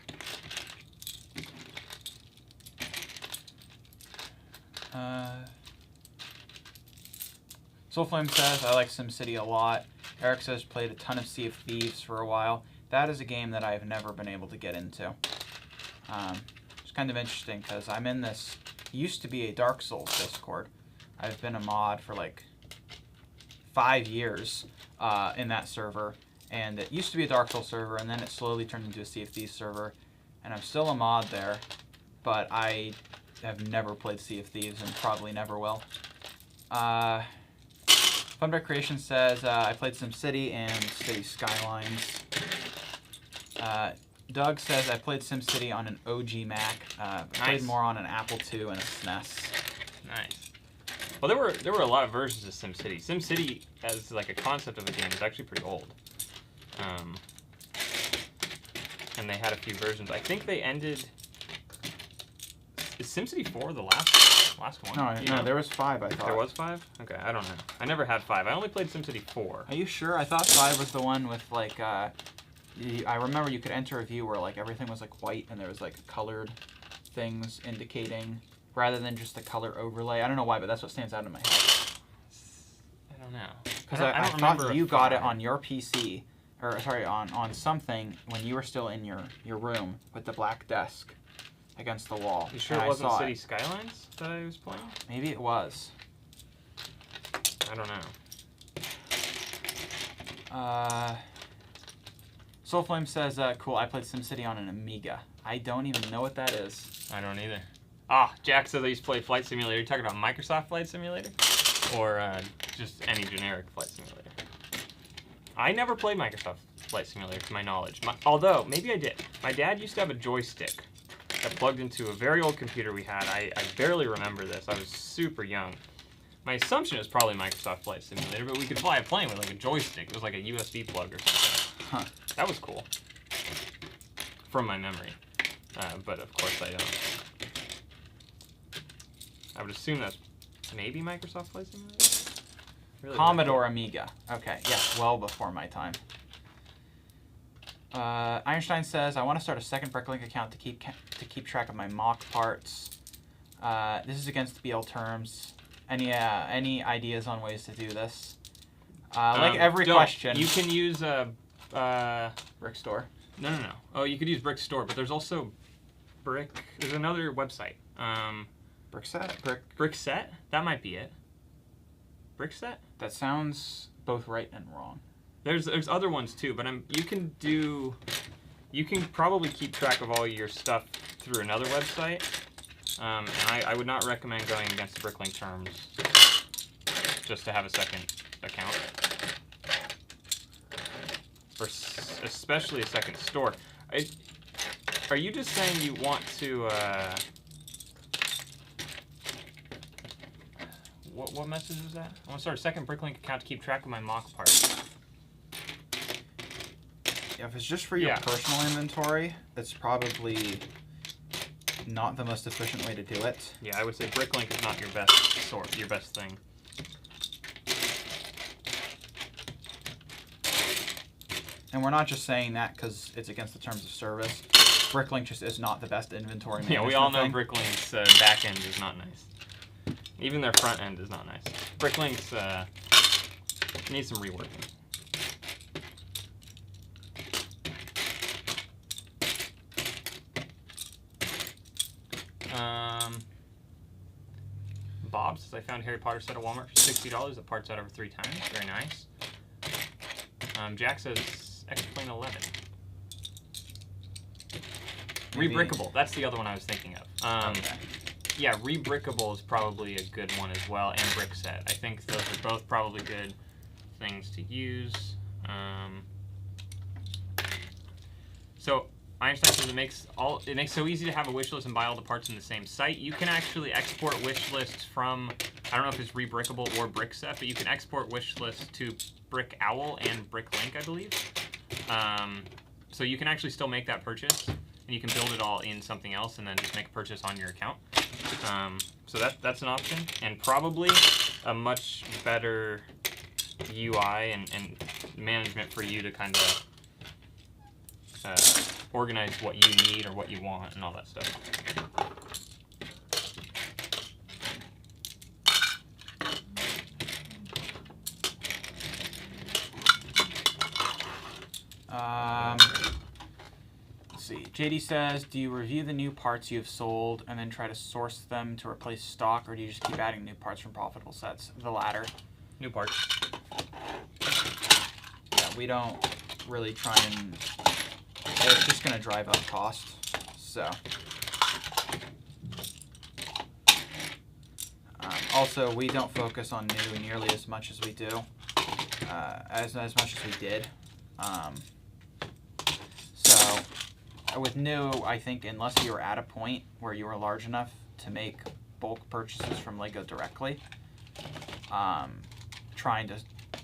Soulflame says, I like SimCity a lot. Eric says, played a ton of Sea of Thieves for a while. That is a game that I've never been able to get into. It's kind of interesting because I'm in this, used to be a Dark Souls Discord. I've been a mod for like 5 years in that server. And it used to be a Dark Souls server, and then it slowly turned into a Sea of Thieves server. And I'm still a mod there, but I have never played Sea of Thieves and probably never will. Funbear Creation says, I played SimCity and City Skylines. Doug says, I played SimCity on an OG Mac. I played more on an Apple II and a SNES. Nice. Well, there were a lot of versions of SimCity. SimCity, as like a concept of a game, is actually pretty old. And they had a few versions. I think they ended... Is SimCity 4 the last one? No, there was 5, I thought. There was 5? Okay, I don't know. I never had 5. I only played SimCity 4. Are you sure? I thought 5 was the one with, like, I remember you could enter a view where, like, everything was, like, white and there was, like, colored things indicating, rather than just the color overlay. I don't know why, but that's what stands out in my head. I don't know. Because I thought you got it on your PC, or, sorry, on something when you were still in your room with the black desk against the wall. You sure it wasn't City Skylines that I was playing? Maybe it was. I don't know. Soulflame says, cool, I played SimCity on an Amiga. I don't even know what that is. I don't either. Ah, Jack says I used to play Flight Simulator. You're talking about Microsoft Flight Simulator? Or just any generic Flight Simulator? I never played Microsoft Flight Simulator, to my knowledge. Although, maybe I did. My dad used to have a joystick got plugged into a very old computer we had. I barely remember this. I was super young. My assumption is probably Microsoft Flight Simulator, but we could fly a plane with like a joystick. It was like a USB plug or something. Huh. That was cool. From my memory. But of course I don't. I would assume that's maybe Microsoft Flight Simulator? Really Commodore Amiga. Okay, yeah, well before my time. Einstein says, I want to start a second BrickLink account to keep track of my mock parts. This is against BL terms. Any ideas on ways to do this? Like every question. You can use Brick Store. No. Oh, you could use Brick Store, but there's also There's another website. Brickset? That might be it. Brickset? That sounds both right and wrong. There's other ones too, but you can probably keep track of all your stuff through another website. And I would not recommend going against the BrickLink terms just to have a second account. Or especially a second store. Are you just saying you want to... What message was that? I want to start a second BrickLink account to keep track of my mock parts. Yeah, if it's just for your personal inventory, that's probably not the most efficient way to do it. Yeah, I would say BrickLink is not your best thing. And we're not just saying that because it's against the terms of service. BrickLink just is not the best inventory management Yeah, we all know thing. BrickLink's back end is not nice. Even their front end is not nice. BrickLink's needs some reworking. Bob says, I found Harry Potter set at Walmart for $60. The part's out over 3 times. Very nice. Jack says, X-Plane 11. Rebrickable. That's the other one I was thinking of. Okay. Yeah, Rebrickable is probably a good one as well, and Brickset. I think those are both probably good things to use. So Einstein says it makes so easy to have a wish list and buy all the parts in the same site. You can actually export wish lists from, I don't know if it's Rebrickable or Brickset, but you can export wish lists to BrickOwl and BrickLink, I believe. So you can actually still make that purchase, and you can build it all in something else and then just make a purchase on your account. So that's an option, and probably a much better UI and management for you to kind of organize what you need or what you want and all that stuff. Let's see. JD says, do you review the new parts you have sold and then try to source them to replace stock, or do you just keep adding new parts from profitable sets? The latter. New parts. Yeah, we don't really try and... It's just going to drive up cost, so... Also, we don't focus on new nearly as much as we do, as much as we did. So, with new, I think unless you're at a point where you are large enough to make bulk purchases from LEGO directly, trying to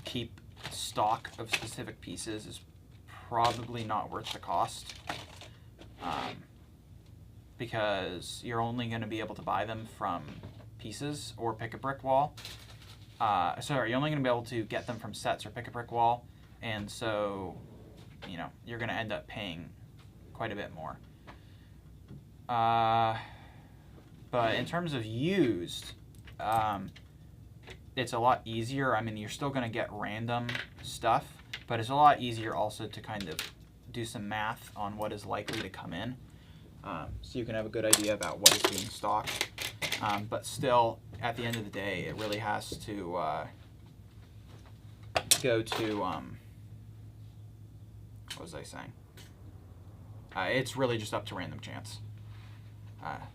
keep stock of specific pieces is probably not worth the cost, because you're only going to be able to buy them from pieces or pick a brick wall. Sorry, you're only going to be able to get them from sets or pick a brick wall, and so, you know, you're going to end up paying quite a bit more. But in terms of used, it's a lot easier. I mean, you're still going to get random stuff, but it's a lot easier also to kind of do some math on what is likely to come in, so you can have a good idea about what is being stocked. But still, at the end of the day, it really has to go to, what was I saying? It's really just up to random chance.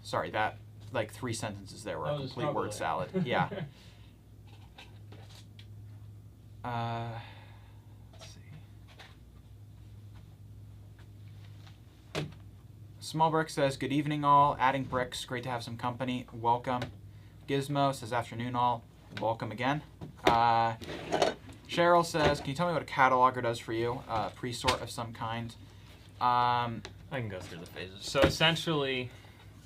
Sorry, that, like, 3 sentences there were a complete word salad. Yeah. Let's see. Small Brick says, good evening all. Adding bricks. Great to have some company. Welcome. Gizmo says, afternoon all. Welcome again. Cheryl says, can you tell me what a cataloger does for you? Pre-sort of some kind. I can go through the phases. So essentially,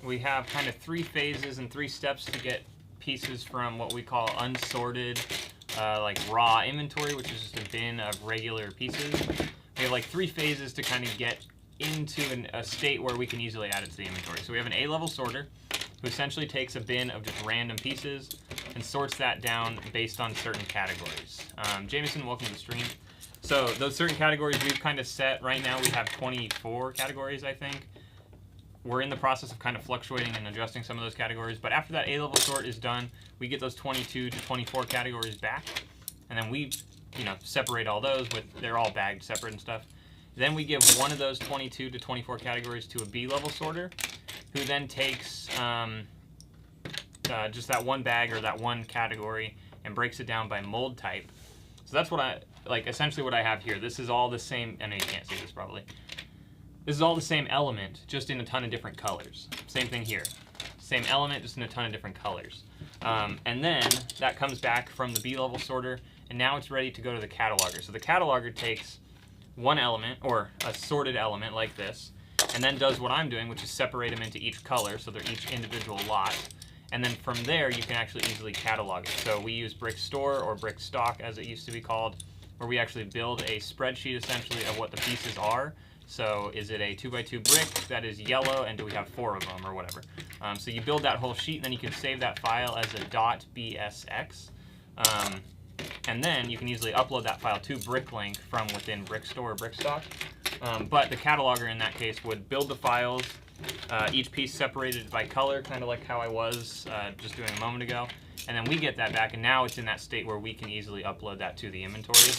we have kind of 3 phases and 3 steps to get pieces from what we call unsorted, like raw inventory, which is just a bin of regular pieces. We have like 3 phases to kind of get into a state where we can easily add it to the inventory. So we have an A-level sorter, who essentially takes a bin of just random pieces and sorts that down based on certain categories. Jameson, welcome to the stream. So those certain categories we've kind of set. Right now we have 24 categories, I think. We're in the process of kind of fluctuating and adjusting some of those categories, but after that A-level sort is done, we get those 22 to 24 categories back, and then we, separate all those they're all bagged separate and stuff. Then we give one of those 22 to 24 categories to a B-level sorter, who then takes just that one bag or that one category and breaks it down by mold type. So that's what essentially what I have here. This is all the same, I know you can't see this probably. This is all the same element, just in a ton of different colors. Same thing here. Same element, just in a ton of different colors. And then that comes back from the B-level sorter, and now it's ready to go to the cataloger. So the cataloger takes one element, or a sorted element like this, and then does what I'm doing, which is separate them into each color, so they're each individual lot. And then from there, you can actually easily catalog it. So we use Brick Store, or Brick Stock as it used to be called, where we actually build a spreadsheet essentially of what the pieces are. So is it a 2x2 brick that is yellow, and do we have 4 of them or whatever? So you build that whole sheet, and then you can save that file as a .bsx. And then you can easily upload that file to BrickLink from within Brick Store or Brick Stock. But the cataloger in that case would build the files, each piece separated by color, kind of like how I was just doing a moment ago. And then we get that back, and now it's in that state where we can easily upload that to the inventory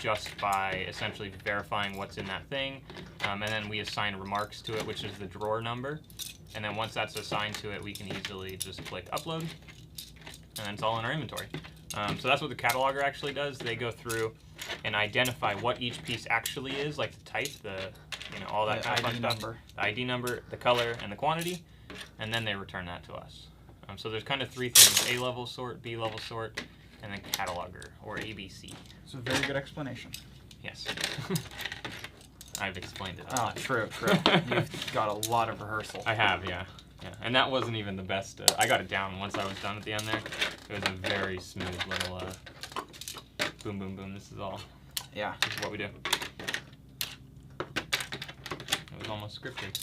just by essentially verifying what's in that thing. And then we assign remarks to it, which is the drawer number. And then once that's assigned to it, we can easily just click upload, and then it's all in our inventory. So that's what the cataloger actually does. They go through and identify what each piece actually is, like the type, all that kind of fun stuff. The ID number, the color, and the quantity, and then they return that to us. So there's kind of 3 things: A-level sort, B-level sort, and then cataloger, or ABC. It's a very good explanation. Yes. I've explained it. Oh, true. You've got a lot of rehearsal. I have, yeah. And that wasn't even the best. I got it down once I was done at the end there. It was a very smooth little boom, boom, boom. This is all. Yeah. This is what we do. It was almost scripted.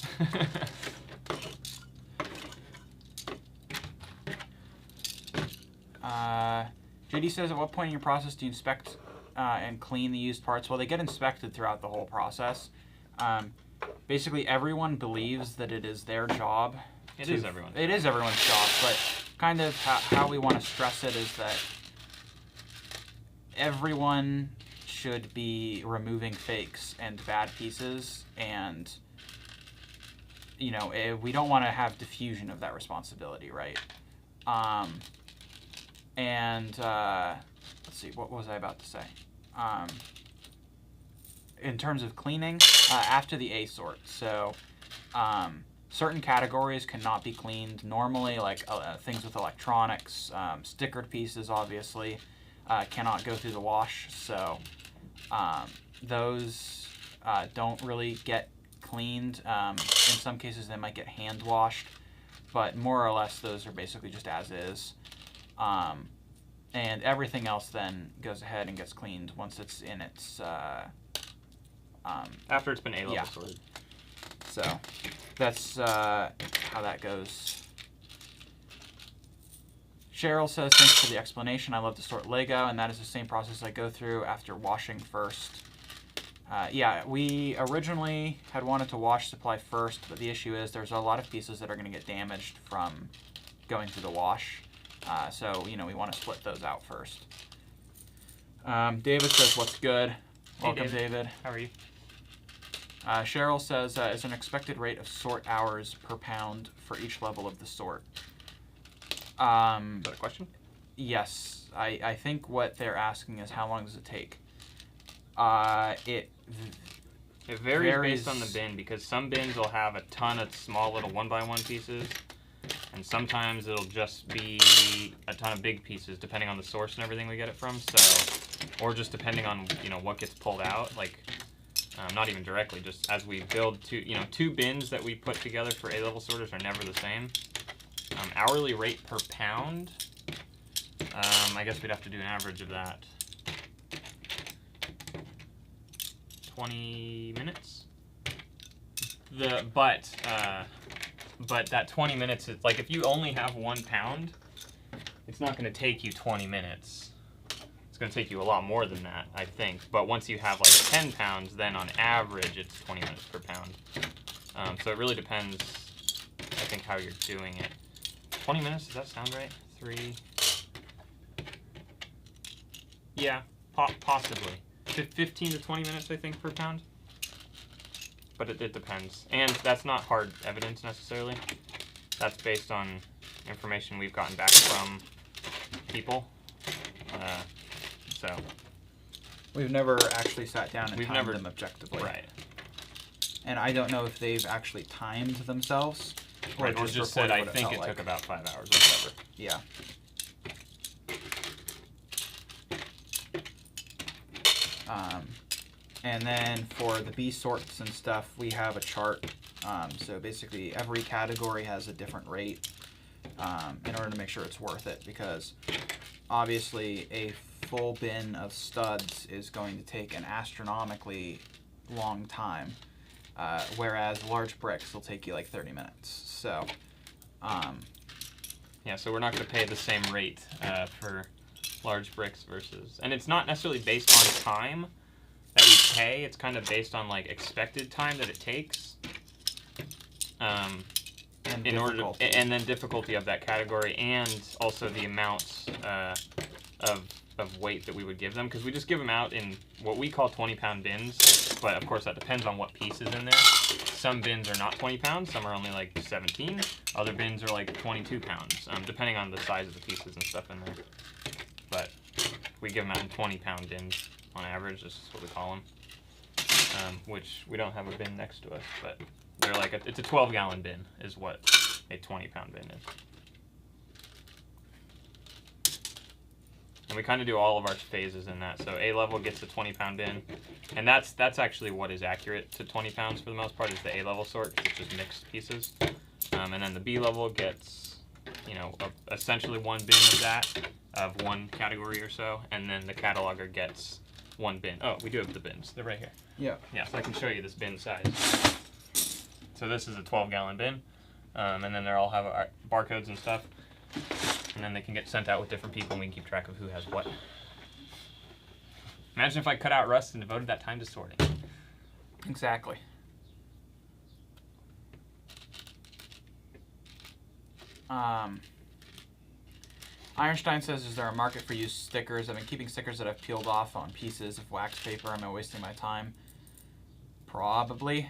JD says, at what point in your process do you inspect and clean the used parts? Well, they get inspected throughout the whole process. Basically, everyone believes that it is their job. It is everyone's job. It is everyone's job, but kind of how we want to stress it is that everyone should be removing fakes and bad pieces, and we don't want to have diffusion of that responsibility, right? Let's see, what was I about to say? In terms of cleaning, after the A sort, so certain categories cannot be cleaned normally, like things with electronics, stickered pieces obviously cannot go through the wash, so those don't really get cleaned. In some cases they might get hand washed, but more or less those are basically just as is. And everything else then goes ahead and gets cleaned once it's in its after it's been A-level sorted. So that's how that goes. Cheryl says, thanks for the explanation. I love to sort Lego, and that is the same process I go through after washing first. Yeah, we originally had wanted to wash supply first, but the issue is there's a lot of pieces that are going to get damaged from going through the wash. So, we want to split those out first. David says, what's good? Welcome, Hey, David. How are you? Cheryl says, is an expected rate of sort hours per pound for each level of the sort? Is that a question? Yes. I think what they're asking is how long does it take? It varies based on the bin, because some bins will have a ton of small little 1x1 pieces, and sometimes it'll just be a ton of big pieces, depending on the source and everything we get it from. So, or just depending on what gets pulled out. Like, not even directly, just as we build two bins that we put together for A-level sorters are never the same. Hourly rate per pound. I guess we'd have to do an average of that. 20 minutes. But that 20 minutes is like, if you only have 1 pound, it's not going to take you 20 minutes. It's going to take you a lot more than that, I think. But once you have like 10 pounds, then on average it's 20 minutes per pound. So it really depends, I think, how you're doing it. 20 minutes, does that sound right? 3. Yeah, possibly. 15 to 20 minutes, I think, per pound. But it depends. And that's not hard evidence, necessarily. That's based on information we've gotten back from people. So we've never actually sat down and timed them objectively. Right. And I don't know if they've actually timed themselves. Or just said, I think it took about 5 hours or whatever. Yeah. And then for the B sorts and stuff, we have a chart. So basically every category has a different rate in order to make sure it's worth it, because obviously a full bin of studs is going to take an astronomically long time, whereas large bricks will take you like 30 minutes. So yeah, so we're not going to pay the same rate for large bricks versus, and it's not necessarily based on time that we pay. It's kind of based on like expected time that it takes, and then difficulty of that category, and also the amount of weight that we would give them, because we just give them out in what we call 20-pound bins, but of course that depends on what piece is in there. Some bins are not 20 pounds, some are only like 17. Other bins are like 22 pounds, depending on the size of the pieces and stuff in there. But we give them out in 20-pound bins on average. This is what we call them. Which we don't have a bin next to us, but they're like it's a 12-gallon bin is what a 20-pound bin is. And we kind of do all of our phases in that. So A level gets a 20-pound bin, and that's actually what is accurate to 20 pounds for the most part, is the A level sort, because it's just mixed pieces. And then the B level gets, essentially one bin of that, of one category or so, and then the cataloger gets one bin. Oh, we do have the bins. They're right here. Yeah. Yeah, so I can show you this bin size. So this is a 12-gallon bin, and then they all have barcodes and stuff, and then they can get sent out with different people, and we can keep track of who has what. Imagine if I cut out Rust and devoted that time to sorting. Exactly. Ironstein says, is there a market for used stickers? I've been keeping stickers that I've peeled off on pieces of wax paper. Am I wasting my time? Probably.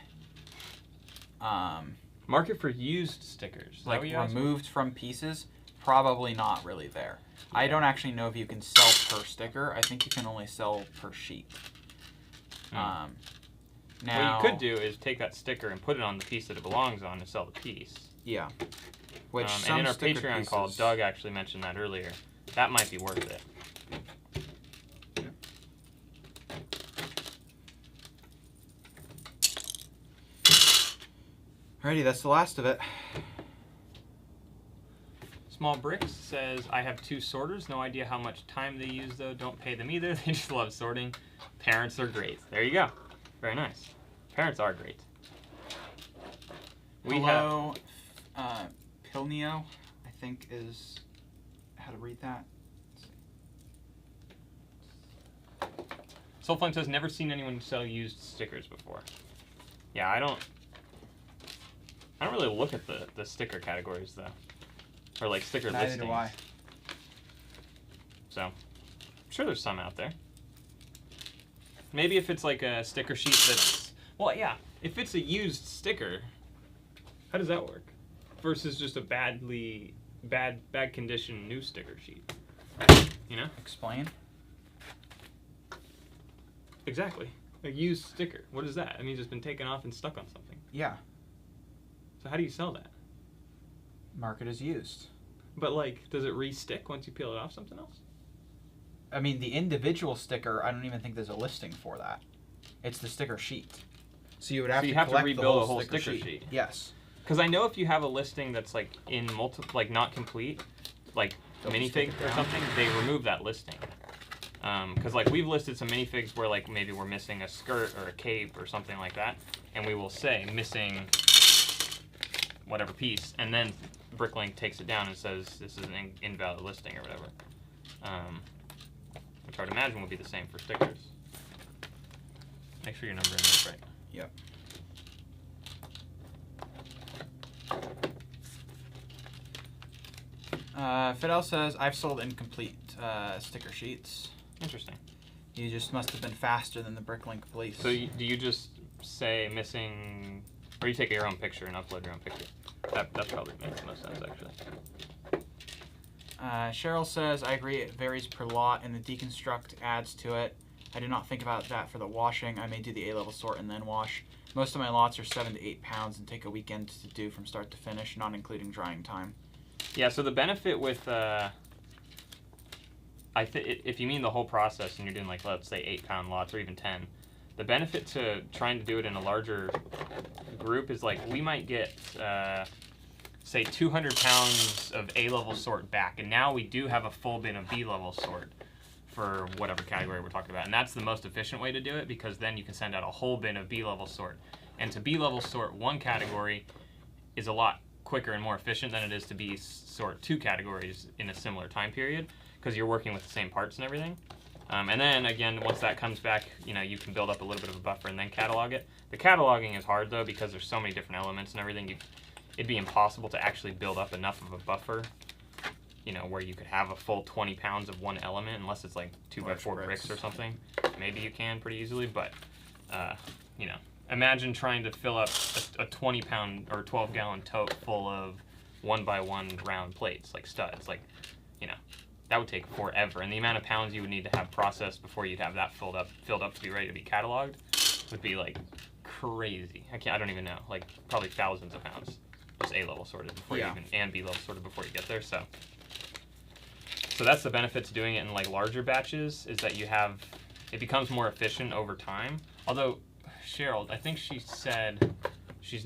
Market for used stickers? Like removed from pieces? Probably not really there. Yeah. I don't actually know if you can sell per sticker. I think you can only sell per sheet. Now, what you could do is take that sticker and put it on the piece that it belongs on and sell the piece. Yeah. Which and in our Patreon call, Doug actually mentioned that earlier. That might be worth it. Alrighty, that's the last of it. Small Bricks says, I have 2 sorters. No idea how much time they use, though. Don't pay them either. They just love sorting. Parents are great. There you go. Very nice. Parents are great. Hello, Pilnio, I think is how to read that. Soulflame says, never seen anyone sell used stickers before. Yeah, I don't really look at the sticker categories, though. Or like sticker listings. Neither do I. So, I'm sure there's some out there. Maybe if it's like a sticker sheet that's, well, yeah, if it's a used sticker, how does that work? Versus just a bad condition new sticker sheet. You know? Explain. Exactly. A used sticker. What is that? That means it's been taken off and stuck on something. Yeah. So how do you sell that? Market as used. But like, does it re-stick once you peel it off something else? I mean, the individual sticker, I don't even think there's a listing for that. It's the sticker sheet. So you would have to rebuild a whole sticker sheet. Yes. Because I know if you have a listing that's like in not complete, like minifig or something, they remove that listing. Because like we've listed some minifigs where like maybe we're missing a skirt or a cape or something like that, and we will say missing whatever piece, and then BrickLink takes it down and says this is an invalid listing or whatever. Which I would imagine would be the same for stickers. Make sure your number is right. Yep. Fidel says, I've sold incomplete sticker sheets. Interesting. You just must have been faster than the BrickLink police. So do you just say missing, or you take your own picture and upload your own picture? That probably makes the most sense, actually. Cheryl says, I agree it varies per lot and the deconstruct adds to it. I did not think about that for the washing. I may do the A-level sort and then wash. Most of my lots are 7 to 8 pounds and take a weekend to do from start to finish, not including drying time. Yeah, so the benefit with, if you mean the whole process and you're doing like, let's say 8-pound lots or even 10, the benefit to trying to do it in a larger group is like we might get, say 200 pounds of A-level sort back, and now we do have a full bin of B-level sort for whatever category we're talking about. And that's the most efficient way to do it, because then you can send out a whole bin of B-level sort. And to B-level sort one category is a lot quicker and more efficient than it is to be sort 2 categories in a similar time period, because you're working with the same parts and everything. And then again, once that comes back, you know, you can build up a little bit of a buffer and then catalog it. The cataloging is hard though, because there's so many different elements and everything. It'd be impossible to actually build up enough of a buffer, you know, where you could have a full 20 pounds of one element, unless it's like 2x4 bricks or something. Maybe you can pretty easily, but you know, imagine trying to fill up a 20-pound or 12-gallon tote full of 1x1 round plates, like studs. Like, you know, that would take forever, and the amount of pounds you would need to have processed before you'd have that filled up to be ready to be cataloged would be like crazy. I don't even know, like probably thousands of pounds, just A-level sorted before you even, and B-level sorted before you get there. So that's the benefit to doing it in like larger batches, is that it becomes more efficient over time. Although Cheryl, I think she said she's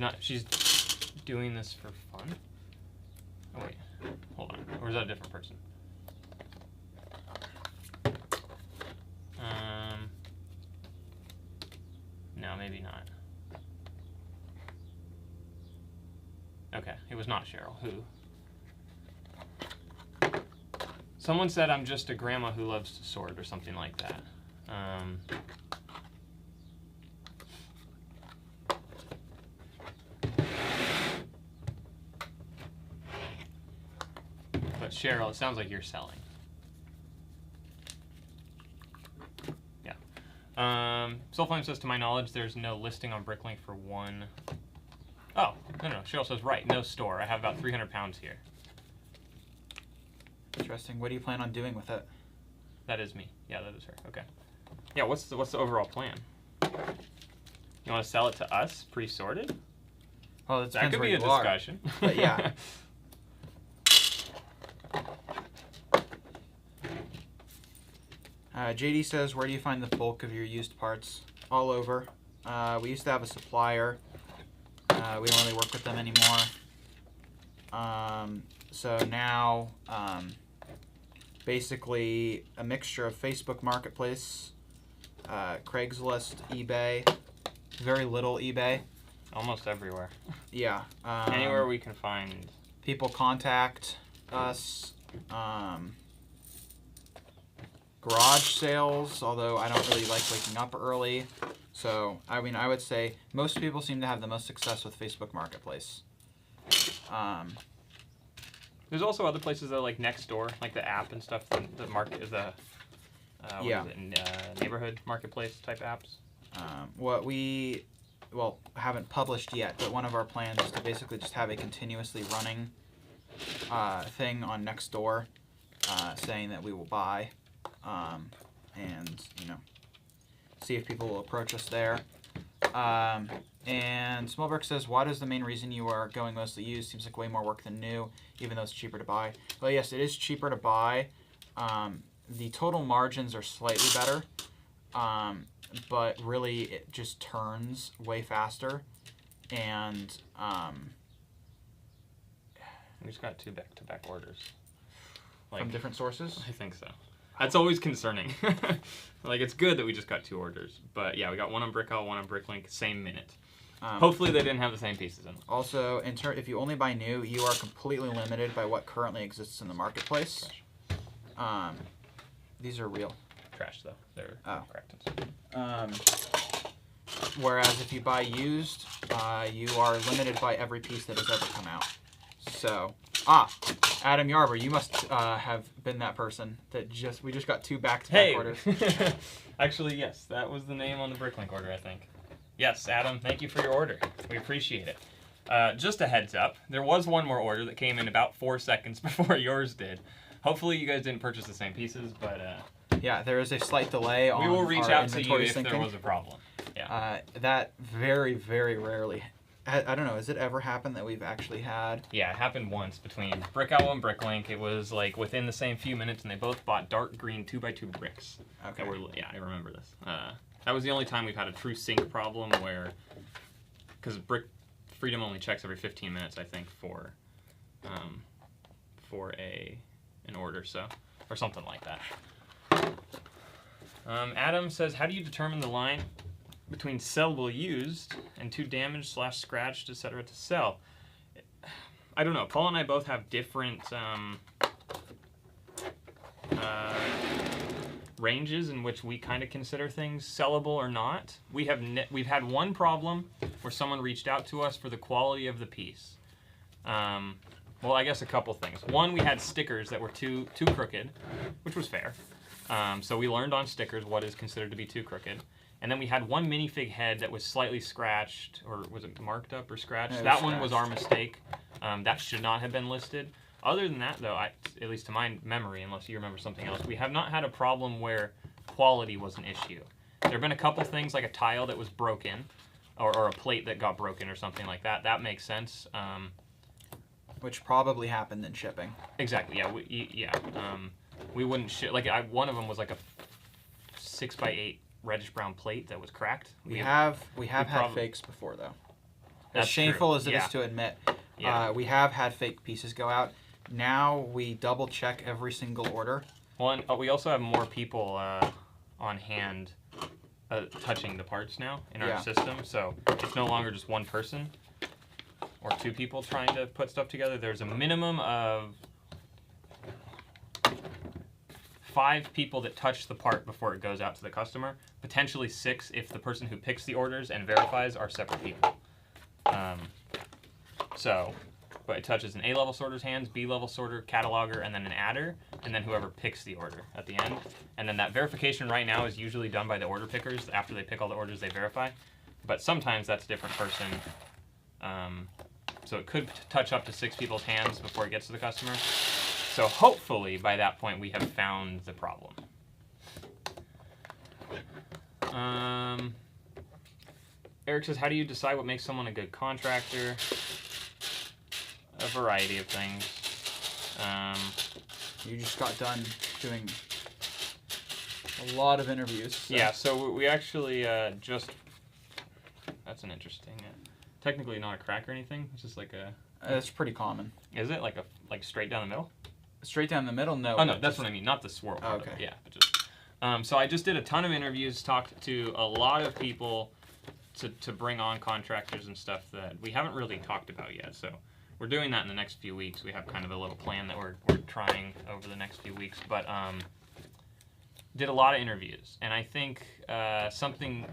doing this for fun. Oh wait, hold on, or is that a different person? No, maybe not. Okay, it was not Cheryl. Who? Someone said I'm just a grandma who loves to sort or something like that. But Cheryl, it sounds like you're selling. Soulflame says, to my knowledge, there's no listing on BrickLink for one. Oh, no. Cheryl says, right, no store. I have about 300 pounds here. Interesting. What do you plan on doing with it? That is me. Yeah, that is her. Okay. Yeah, what's the overall plan? You want to sell it to us, pre-sorted? Well, that could be a discussion. But yeah. JD says, where do you find the bulk of your used parts? All over. We used to have a supplier. We don't really work with them anymore. So now, basically a mixture of Facebook Marketplace, Craigslist, eBay, very little eBay. Almost everywhere. Yeah. Anywhere we can find. People contact us. Garage sales, although I don't really like waking up early. So, I mean, I would say most people seem to have the most success with Facebook Marketplace. There's also other places that are like Nextdoor, like the app and stuff, the market, neighborhood marketplace type apps. What we, haven't published yet, but one of our plans is to basically just have a continuously running thing on Nextdoor saying that we will buy. And, you know, see if people will approach us there. And Smallbrick says, what is the main reason you are going mostly used? Seems like way more work than new, even though it's cheaper to buy. Well, yes, it is cheaper to buy. The total margins are slightly better, but really it just turns way faster. And we just got 2 back-to-back orders. from different sources? I think so. That's always concerning. Like, it's good that we just got 2 orders. But yeah, we got one on BrickLink, one on BrickLink, same minute. Hopefully they didn't have the same pieces in them. Also, if you only buy new, you are completely limited by what currently exists in the marketplace. These are real. Trash, though. They're Cracktons. Whereas if you buy used, you are limited by every piece that has ever come out. So, Adam Yarber, you must have been that person that we just got 2 back-to-back orders. Actually, yes, that was the name on the BrickLink order, I think. Yes, Adam, thank you for your order. We appreciate it. Just a heads up, there was one more order that came in about 4 seconds before yours did. Hopefully you guys didn't purchase the same pieces, but yeah, there is a slight delay on. We will reach out to you if syncing. there was a problem. Yeah. That very, very rarely. I don't know. Has it ever happened that we've actually had? Yeah, it happened once between BrickLink and BrickLink. It was like within the same few minutes, and they both bought dark green 2x2 bricks. Okay. Yeah, I remember this. That was the only time we've had a true sync problem where, because Freedom only checks every 15 minutes, I think, for an order, so, or something like that. Adam says, how do you determine the line between sellable used and too damaged / scratched, etc. to sell? I don't know. Paul and I both have different ranges in which we kind of consider things sellable or not. We've had one problem where someone reached out to us for the quality of the piece. Well, I guess a couple things. One, we had stickers that were too crooked, which was fair. So we learned on stickers what is considered to be too crooked. And then we had one minifig head that was slightly scratched, or was it marked up or scratched? Yeah, that one was our mistake. That should not have been listed. Other than that, though, at least to my memory, unless you remember something else, we have not had a problem where quality was an issue. There have been a couple things, like a tile that was broken, or a plate that got broken or something like that. That makes sense. Which probably happened in shipping. Exactly, yeah. We wouldn't ship, like, one of them was like a 6x8 reddish brown plate that was cracked. We have had fakes before, though. As shameful as it is to admit, we have had fake pieces go out. Now we double check every single order. Well, and we also have more people on hand touching the parts now in our system, so it's no longer just one person or 2 people trying to put stuff together. There's a minimum of 5 people that touch the part before it goes out to the customer, potentially 6 if the person who picks the orders and verifies are separate people. But it touches an A-level sorter's hands, B-level sorter, cataloger, and then an adder, and then whoever picks the order at the end. And then that verification right now is usually done by the order pickers. After they pick all the orders, they verify. But sometimes that's a different person. So it could touch up to 6 people's hands before it gets to the customer. So hopefully by that point we have found the problem. Eric says, how do you decide what makes someone a good contractor? A variety of things. You just got done doing a lot of interviews. So. Yeah, so we actually just... That's an interesting... technically not a crack or anything. It's just like a... That's pretty common. Is it? Like straight down the middle? Straight down the middle? No. Oh, no, that's what I mean. Not the swirl. Oh, okay. Yeah, but just... so I just did a ton of interviews, talked to a lot of people to bring on contractors and stuff that we haven't really talked about yet. So we're doing that in the next few weeks. We have kind of a little plan that we're trying over the next few weeks. But did a lot of interviews. And I think something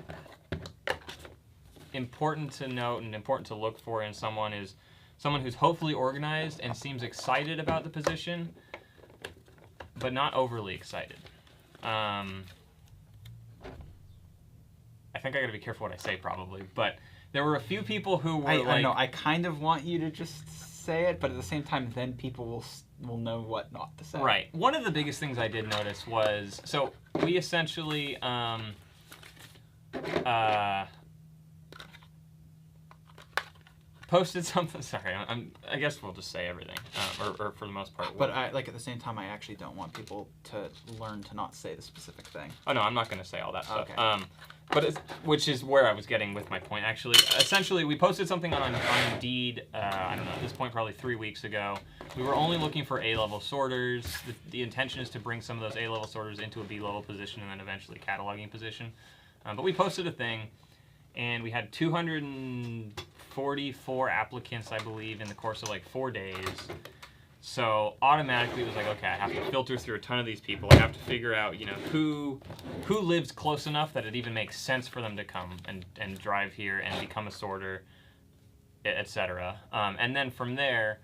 important to note and important to look for in someone is someone who's hopefully organized and seems excited about the position, but not overly excited. I think I gotta be careful what I say probably, but there were a few people who were I know, I kind of want you to just say it, but at the same time, then people will know what not to say. Right. One of the biggest things I did notice was, so we essentially, posted something. Sorry, I guess we'll just say everything, or for the most part. But at the same time, I actually don't want people to learn to not say the specific thing. Oh no, I'm not going to say all that stuff. Okay. But which is where I was getting with my point. Actually, essentially, we posted something on Indeed. I don't know, at this point, probably 3 weeks ago. We were only looking for A-level sorters. The intention is to bring some of those A-level sorters into a B-level position and then eventually cataloging position. But we posted a thing, and we had 244 applicants, I believe, in the course of like 4 days. So automatically it was like, okay, I have to filter through a ton of these people. I have to figure out, who lives close enough that it even makes sense for them to come and drive here and become a sorter, etc. And then from there,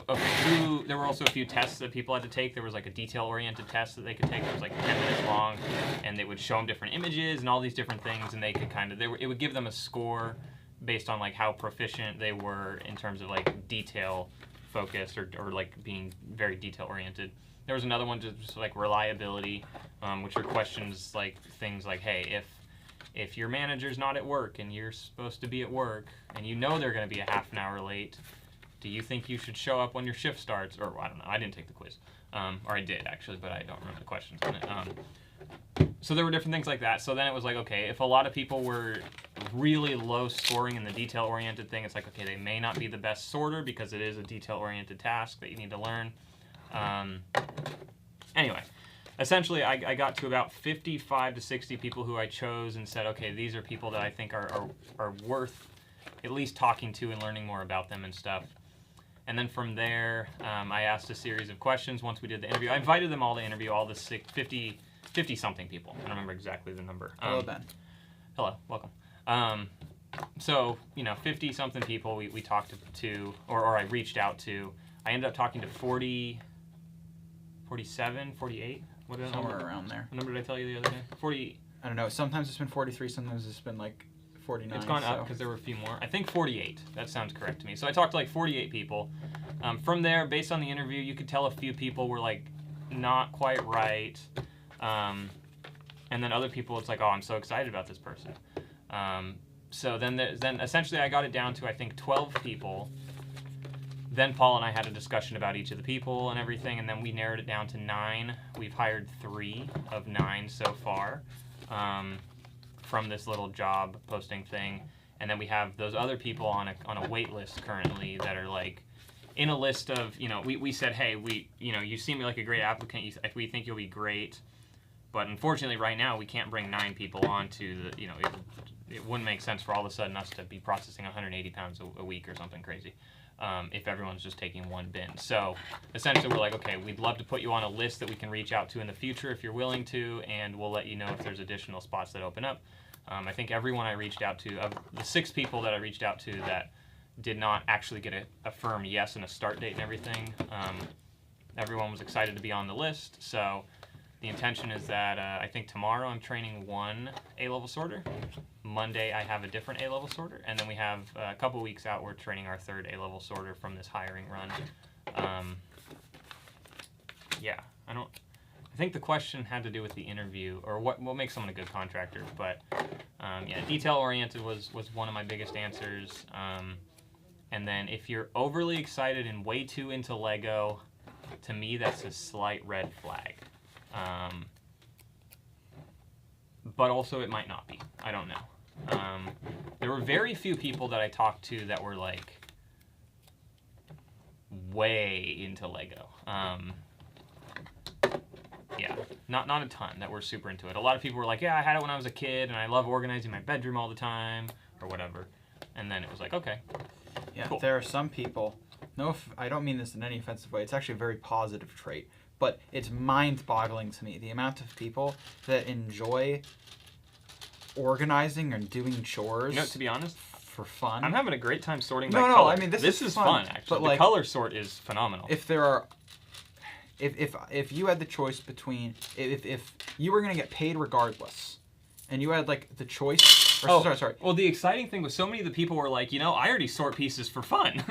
okay, there were also a few tests that people had to take. There was like a detail-oriented test that they could take that was like 10 minutes long, and they would show them different images and all these different things, and they could it would give them a score based on like how proficient they were in terms of like detail focused or like being very detail oriented. There was another one just like reliability, which are questions like things like, hey, if your manager's not at work and you're supposed to be at work and they're going to be a half an hour late, do you think you should show up when your shift starts? Or I don't know, I didn't take the quiz, or I did actually, but I don't remember the questions on it. So there were different things like that. So then it was like, okay, if a lot of people were really low scoring in the detail-oriented thing, it's like, okay, they may not be the best sorter because it is a detail-oriented task that you need to learn. Anyway, essentially I got to about 55 to 60 people who I chose and said, okay, these are people that I think are worth at least talking to and learning more about them and stuff. And then from there, I asked a series of questions once we did the interview. I invited them all to interview, all the 50-something people. I don't remember exactly the number. Hello, Ben. Hello, welcome. So, 50-something people we talked to, or I reached out to. I ended up talking to 40, 47, 48? What is Somewhere around there. What number did I tell you the other day? 40. I don't know. Sometimes it's been 43, sometimes it's been like 49. It's gone up because there were a few more. I think 48. That sounds correct to me. So I talked to like 48 people. From there, based on the interview, you could tell a few people were like not quite right. And then other people, it's like, oh, I'm so excited about this person. So then essentially I got it down to, I think, 12 people. Then Paul and I had a discussion about each of the people and everything, and then we narrowed it down to 9. We've hired 3 of 9 so far from this little job posting thing. And then we have those other people on a wait list currently that are like in a list of, we said, hey, you seem like a great applicant. We think you'll be great. But unfortunately, right now, we can't bring 9 people on to the, it wouldn't make sense for all of a sudden us to be processing 180 pounds a week or something crazy if everyone's just taking one bin. So essentially, we're like, okay, we'd love to put you on a list that we can reach out to in the future if you're willing to, and we'll let you know if there's additional spots that open up. I think everyone I reached out to, of the 6 people that I reached out to that did not actually get a firm yes and a start date and everything, everyone was excited to be on the list. So the intention is that I think tomorrow I'm training 1 A-level sorter. Monday I have a different A-level sorter, and then we have a couple weeks out we're training our 3rd A-level sorter from this hiring run. Yeah, I think the question had to do with the interview, or what makes someone a good contractor, but yeah, detail-oriented was one of my biggest answers. And then if you're overly excited and way too into Lego, to me that's a slight red flag. But also it might not be. I don't know. There were very few people that I talked to that were like way into Lego. Yeah, not a ton that were super into it. A lot of people were like, yeah, I had it when I was a kid, and I love organizing my bedroom all the time, or whatever. And then it was like, okay. Yeah, cool. There are some people, I don't mean this in any offensive way, it's actually a very positive trait, but it's mind-boggling to me, the amount of people that enjoy organizing and doing chores. To be honest, for fun. I'm having a great time sorting by color. No, I mean, this is fun, actually. But the color sort is phenomenal. If there are... If you had the choice between... If you were going to get paid regardless, and you had, like, the choice... Sorry. Well, the exciting thing was so many of the people were like, I already sort pieces for fun.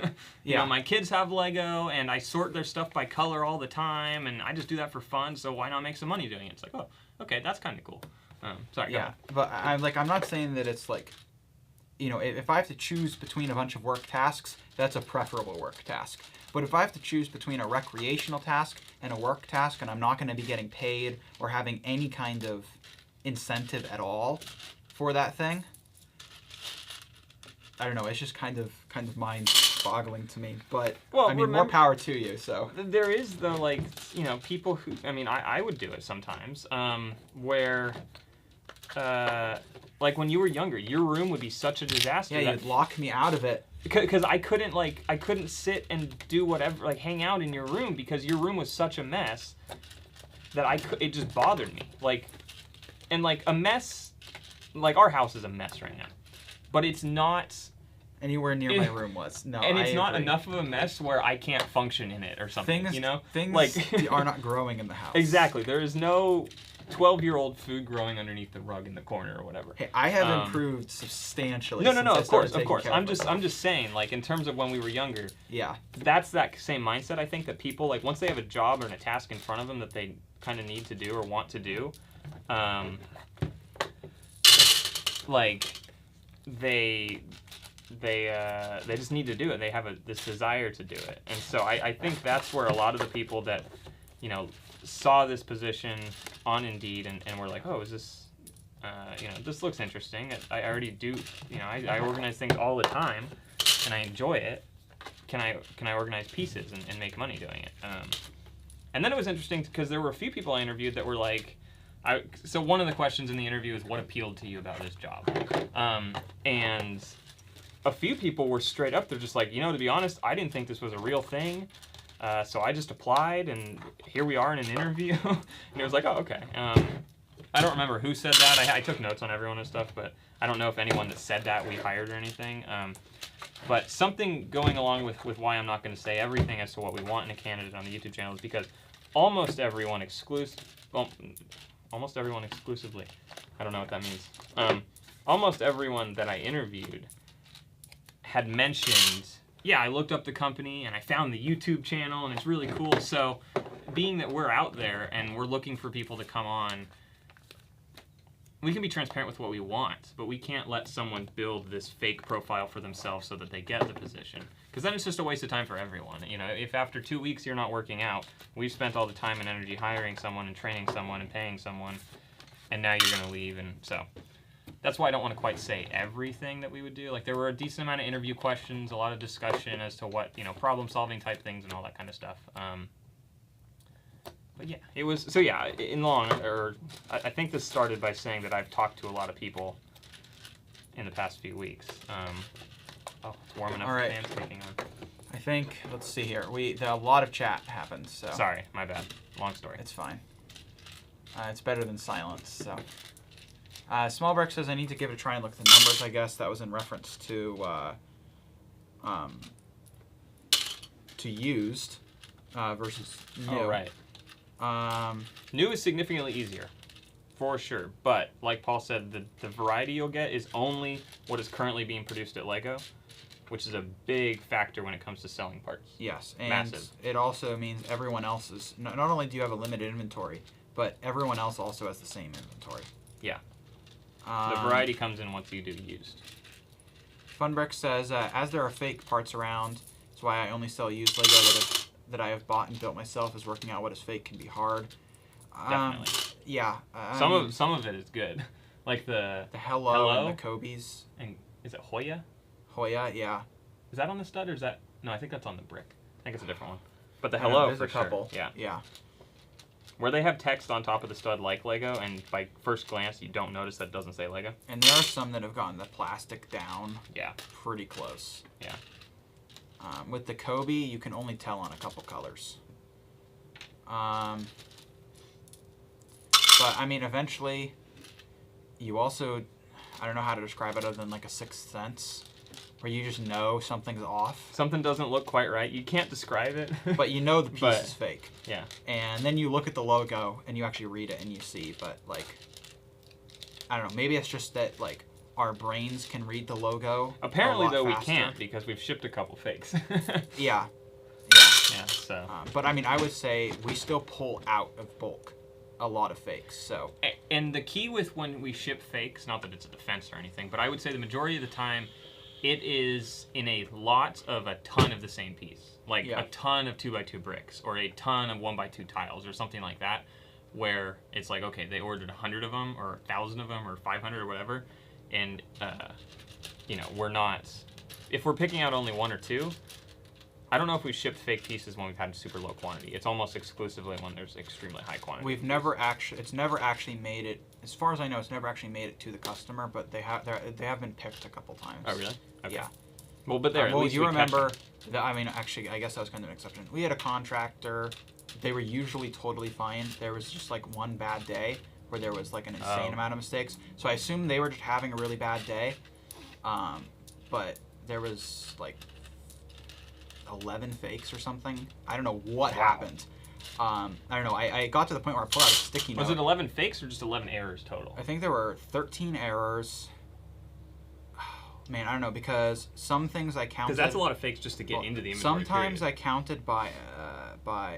My kids have Lego, and I sort their stuff by color all the time, and I just do that for fun, so why not make some money doing it? It's like, oh, okay, that's kind of cool. Sorry. Go Yeah, ahead. but I'm not saying that it's like, if I have to choose between a bunch of work tasks, that's a preferable work task. But if I have to choose between a recreational task and a work task, and I'm not going to be getting paid or having any kind of incentive at all for that thing, I don't know. It's just kind of mind-boggling to me. But Well, more power to you. So there is though, people who, I would do it sometimes, where, when you were younger, your room would be such a disaster. yeah, you'd lock me out of it. Because I couldn't sit and do whatever, hang out in your room because your room was such a mess that it just bothered me. A mess, our house is a mess right now, but it's not Anywhere near my room was. No, and it's not agree. enough of a mess where I can't function in it or something. Things are not growing in the house. Exactly. There is no 12-year-old food growing underneath the rug in the corner or whatever. Hey, I have improved substantially. No, since of course. I'm I'm just saying, in terms of when we were younger. Yeah. That's that same mindset. I think that people, once they have a job or a task in front of them that they kind of need to do or want to do, they just need to do it. They have this desire to do it, and so I think that's where a lot of the people that, saw this position on Indeed and were like, oh, is this, this looks interesting. I already do, I organize things all the time, and I enjoy it. Can I organize pieces and make money doing it? And then it was interesting because there were a few people I interviewed that were like, so one of the questions in the interview is what appealed to you about this job, and a few people were straight up. They're just like, to be honest, I didn't think this was a real thing. So I just applied, and here we are in an interview. And it was like, oh, okay. I don't remember who said that. I took notes on everyone and stuff, but I don't know if anyone that said that we hired or anything. But something going along with why I'm not going to say everything as to what we want in a candidate on the YouTube channel is because almost everyone exclusively, I don't know what that means. Almost everyone that I interviewed had mentioned, yeah, I looked up the company and I found the YouTube channel and it's really cool. So being that we're out there and we're looking for people to come on, we can be transparent with what we want, but we can't let someone build this fake profile for themselves so that they get the position. Because then it's just a waste of time for everyone. If after 2 weeks you're not working out, we've spent all the time and energy hiring someone and training someone and paying someone, and now you're going to leave. And so that's why I don't want to quite say everything that we would do. There were a decent amount of interview questions, a lot of discussion as to what, problem-solving type things and all that kind of stuff. But yeah, it was, so yeah, I think this started by saying that I've talked to a lot of people in the past few weeks. It's warm enough. All right. The fan's kicking on. I think, let's see here. A lot of chat happened, so. Sorry, my bad. Long story. It's fine. It's better than silence, so. Smallbrick says I need to give it a try and look at the numbers, I guess. That was in reference to used versus new. Oh, right. New is significantly easier, for sure. But like Paul said, the variety you'll get is only what is currently being produced at LEGO, which is a big factor when it comes to selling parts. Yes, and massive. It also means everyone else is, not only do you have a limited inventory, but everyone else also has the same inventory. Yeah. The variety comes in once you do used. Funbrick says, as there are fake parts around, that's why I only sell used LEGO that I have bought and built myself, as working out what is fake can be hard. Definitely. Yeah. Some of it is good. Like the Hello and the Kobe's. And is it Hoya? Hoya, yeah. Is that on the stud or is that... No, I think that's on the brick. I think it's a different one. But the Hello, there's for a couple. Sure. Yeah. Yeah. Where they have text on top of the stud like Lego, and by first glance you don't notice that it doesn't say Lego. And there are some that have gotten the plastic down. Yeah. Pretty close. Yeah. With the Kobe, you can only tell on a couple colors. But I mean, eventually, you also, I don't know how to describe it other than like a sixth sense, where you just know something's off. Something doesn't look quite right. You can't describe it. But you know the piece is fake. Yeah. And then you look at the logo and you actually read it and you see, but like, I don't know, maybe it's just that like our brains can read the logo. Apparently, though, faster. we can't because we've shipped a couple fakes. Yeah. Yeah, so. But I mean, I would say we still pull out of bulk. a lot of fakes. So. And the key with when we ship fakes, not that it's a defense or anything, but I would say the majority of the time, it is in a lot of a ton of the same piece. Like a ton of 2x2 bricks, or a ton of 1x2 tiles, or something like that, where it's like, okay, they ordered 100 of them, or 1,000 of them, or 500 or whatever, and, you know, we're not... If we're picking out only one or two, I don't know if we've shipped fake pieces when we've had super low quantity. It's almost exclusively when there's extremely high quantity. We've never actually, it's never actually made it, as far as I know, it's never actually made it to the customer, but they have been picked a couple times. Oh, really? Okay. Yeah. Well, but there, at least you we remember, catch I mean, actually, I guess that was kind of an exception. We had a contractor, they were usually totally fine. There was just like one bad day where there was like an insane amount of mistakes. So I assume they were just having a really bad day. But there was like 11 fakes or something. I don't know what happened. I don't know. I got to the point where I pulled out a sticky note. Was it 11 fakes or just 11 errors total? I think there were 13 errors. Man, I don't know, because some things I counted... Because that's a lot of fakes just to get into the inventory. Sometimes I counted by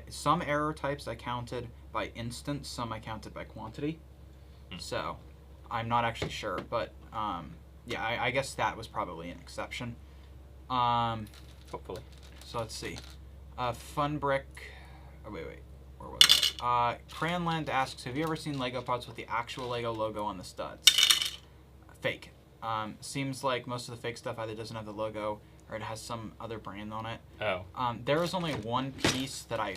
some error types I counted by instance, some I counted by quantity. So, I'm not actually sure, but yeah, I guess that was probably an exception. Hopefully. So let's see. Fun Brick... Oh, wait. Where was it? Cranland asks, have you ever seen Lego parts with the actual Lego logo on the studs? Fake. Seems like most of the fake stuff either doesn't have the logo or it has some other brand on it. Oh. There was only one piece that I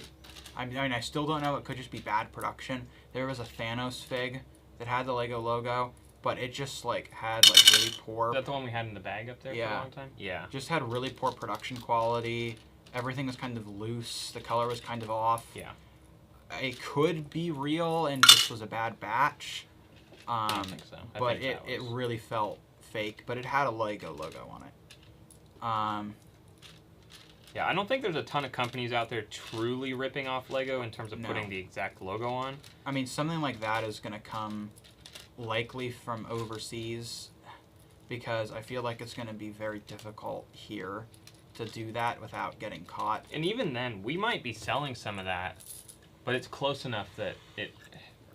mean, I still don't know. It could just be bad production. There was a Thanos fig that had the Lego logo, but it just like had like really poor... Is that the one we had in the bag up there for a long time? Yeah. Just had really poor production quality. Everything was kind of loose. The color was kind of off. Yeah. It could be real and just was a bad batch. I don't think so. But it really felt fake, but it had a Lego logo on it. Yeah, I don't think there's a ton of companies out there truly ripping off Lego in terms of putting the exact logo on. I mean, something like that is going to come likely from overseas, because I feel like it's going to be very difficult here to do that without getting caught. And even then, we might be selling some of that, but it's close enough that it,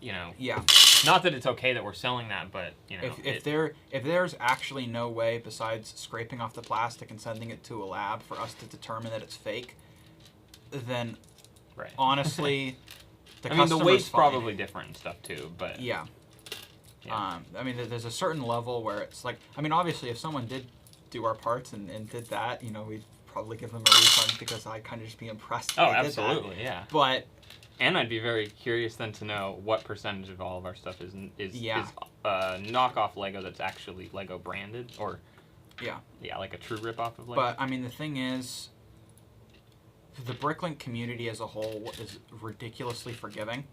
you know... Yeah. Not that it's okay that we're selling that, but, you know... If there's actually no way besides scraping off the plastic and sending it to a lab for us to determine that it's fake, then honestly, I mean, the weight's probably different and stuff, too, but... Yeah. I mean, there's a certain level where it's like... I mean, obviously, if someone did do our parts and did that, you know, we'd probably give them a refund because I'd kind of just be impressed. Oh, absolutely, yeah. But... And I'd be very curious then to know what percentage of all of our stuff is knockoff Lego that's actually Lego branded, or like a true rip-off of Lego. But I mean, the thing is, the BrickLink community as a whole is ridiculously forgiving.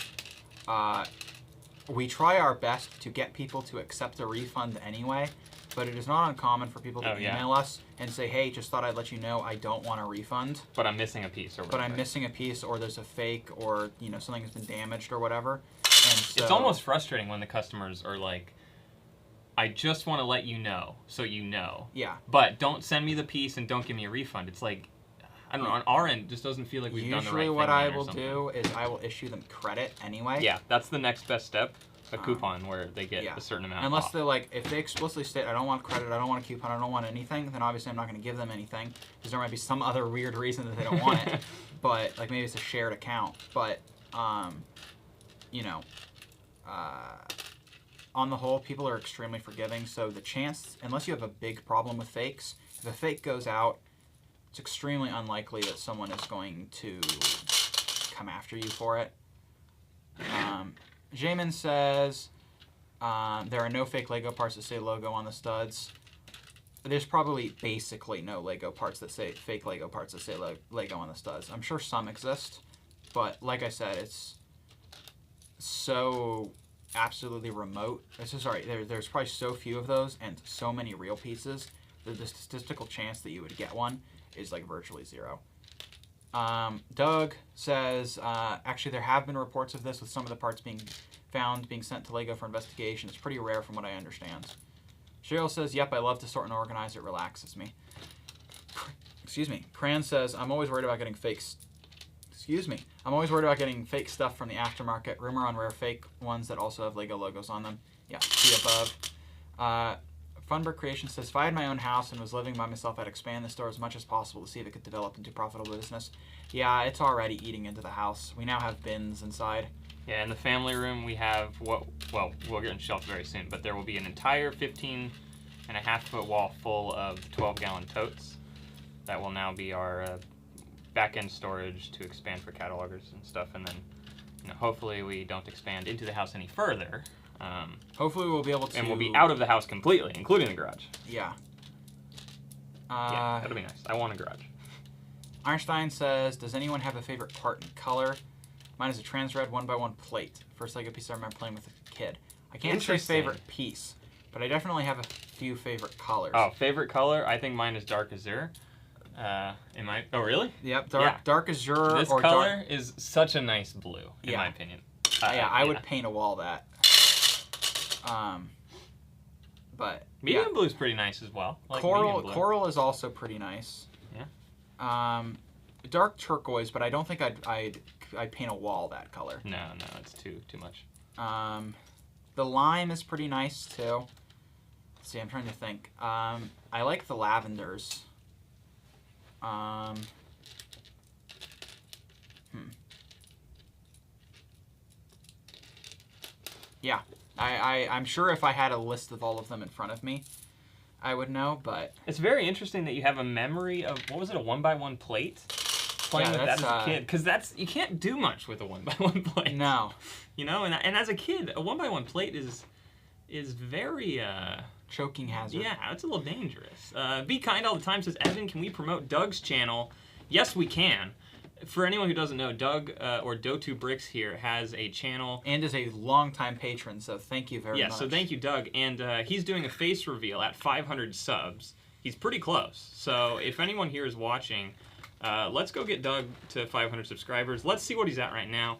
We try our best to get people to accept a refund anyway, but it is not uncommon for people to email us and say, hey, just thought I'd let you know I don't want a refund. But I'm missing a piece or whatever. But I'm missing a piece, or there's a fake, or, you know, something has been damaged or whatever. And so, it's almost frustrating when the customers are like, I just want to let you know, so you know. Yeah. But don't send me the piece and don't give me a refund. It's like, I don't know, on our end, it just doesn't feel like we've done the right thing. Usually what I will do is I will issue them credit anyway. Yeah, that's the next best step. A coupon where they get a certain amount Unless off. they're like, if they explicitly state, I don't want credit, I don't want a coupon, I don't want anything, then obviously I'm not going to give them anything, because there might be some other weird reason that they don't want it. But, like, maybe it's a shared account. But, you know, on the whole, people are extremely forgiving, so the chance, unless you have a big problem with fakes, if a fake goes out, it's extremely unlikely that someone is going to come after you for it. Jamin says, there are no fake Lego parts that say logo on the studs. There's probably basically no Lego parts that say fake Lego parts that say Lego on the studs. I'm sure some exist, but like I said, it's so absolutely remote. There's probably so few of those and so many real pieces that the statistical chance that you would get one is like virtually zero. Doug says, actually there have been reports of this with some of the parts being sent to Lego for investigation. It's pretty rare from what I understand. Cheryl says, yep, I love to sort and organize. It relaxes me. Excuse me. Cran says, I'm always worried about getting fake Excuse me. I'm always worried about getting fake stuff from the aftermarket. Rumor on rare fake ones that also have Lego logos on them. Yeah, see above. Funberg Creation says, if I had my own house and was living by myself, I'd expand the store as much as possible to see if it could develop into a profitable business. Yeah, it's already eating into the house. We now have bins inside. Yeah, in the family room we have we'll get shelved very soon, but there will be an entire 15.5-foot wall full of 12-gallon totes. That will now be our back-end storage to expand for catalogers and stuff, and then hopefully we don't expand into the house any further. Hopefully we'll be able to... And we'll be out of the house completely, including the garage. Yeah. Yeah, that'll be nice. I want a garage. Einstein says, does anyone have a favorite part and color? Mine is a trans red 1x1 plate. First Lego piece I remember playing with a kid. I can't say favorite piece, but I definitely have a few favorite colors. Oh, favorite color? I think mine is dark azure. Oh, really? Yep, dark azure. This color is such a nice blue, in my opinion. I would paint a wall that. But medium blue is pretty nice as well. Coral is also pretty nice. Yeah. Dark turquoise, but I don't think I'd paint a wall that color. No, it's too much. The lime is pretty nice too. Let's see, I'm trying to think. I like the lavenders. Yeah, I'm sure if I had a list of all of them in front of me, I would know, but... It's very interesting that you have a memory of, what was it, a 1x1 plate? Playing with that as a kid. Because you can't do much with a 1x1 plate. No. And as a kid, a 1x1 plate is very... choking hazard. Yeah, it's a little dangerous. Be Kind all the time says, Evan, can we promote Doug's channel? Yes, we can. For anyone who doesn't know, Doug, or Do2 Bricks here, has a channel. And is a longtime patron, so thank you very much. Yeah, so thank you, Doug. And he's doing a face reveal at 500 subs. He's pretty close. So if anyone here is watching, let's go get Doug to 500 subscribers. Let's see what he's at right now.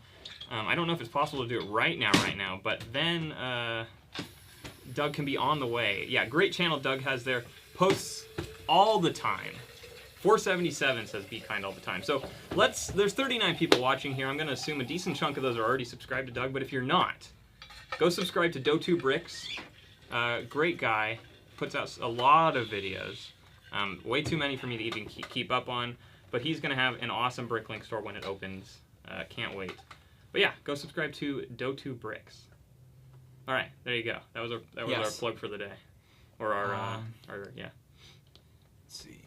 I don't know if it's possible to do it right now, but then Doug can be on the way. Yeah, great channel Doug has there. Posts all the time. 477 says Be Kind all the time. So there's 39 people watching here. I'm going to assume a decent chunk of those are already subscribed to Doug, but if you're not, go subscribe to Do2 Bricks. Great guy. Puts out a lot of videos. Way too many for me to even keep up on, but he's going to have an awesome BrickLink store when it opens. Can't wait. But yeah, go subscribe to Do2 Bricks. All right, there you go. That was our plug for the day. Or our yeah. Let's see.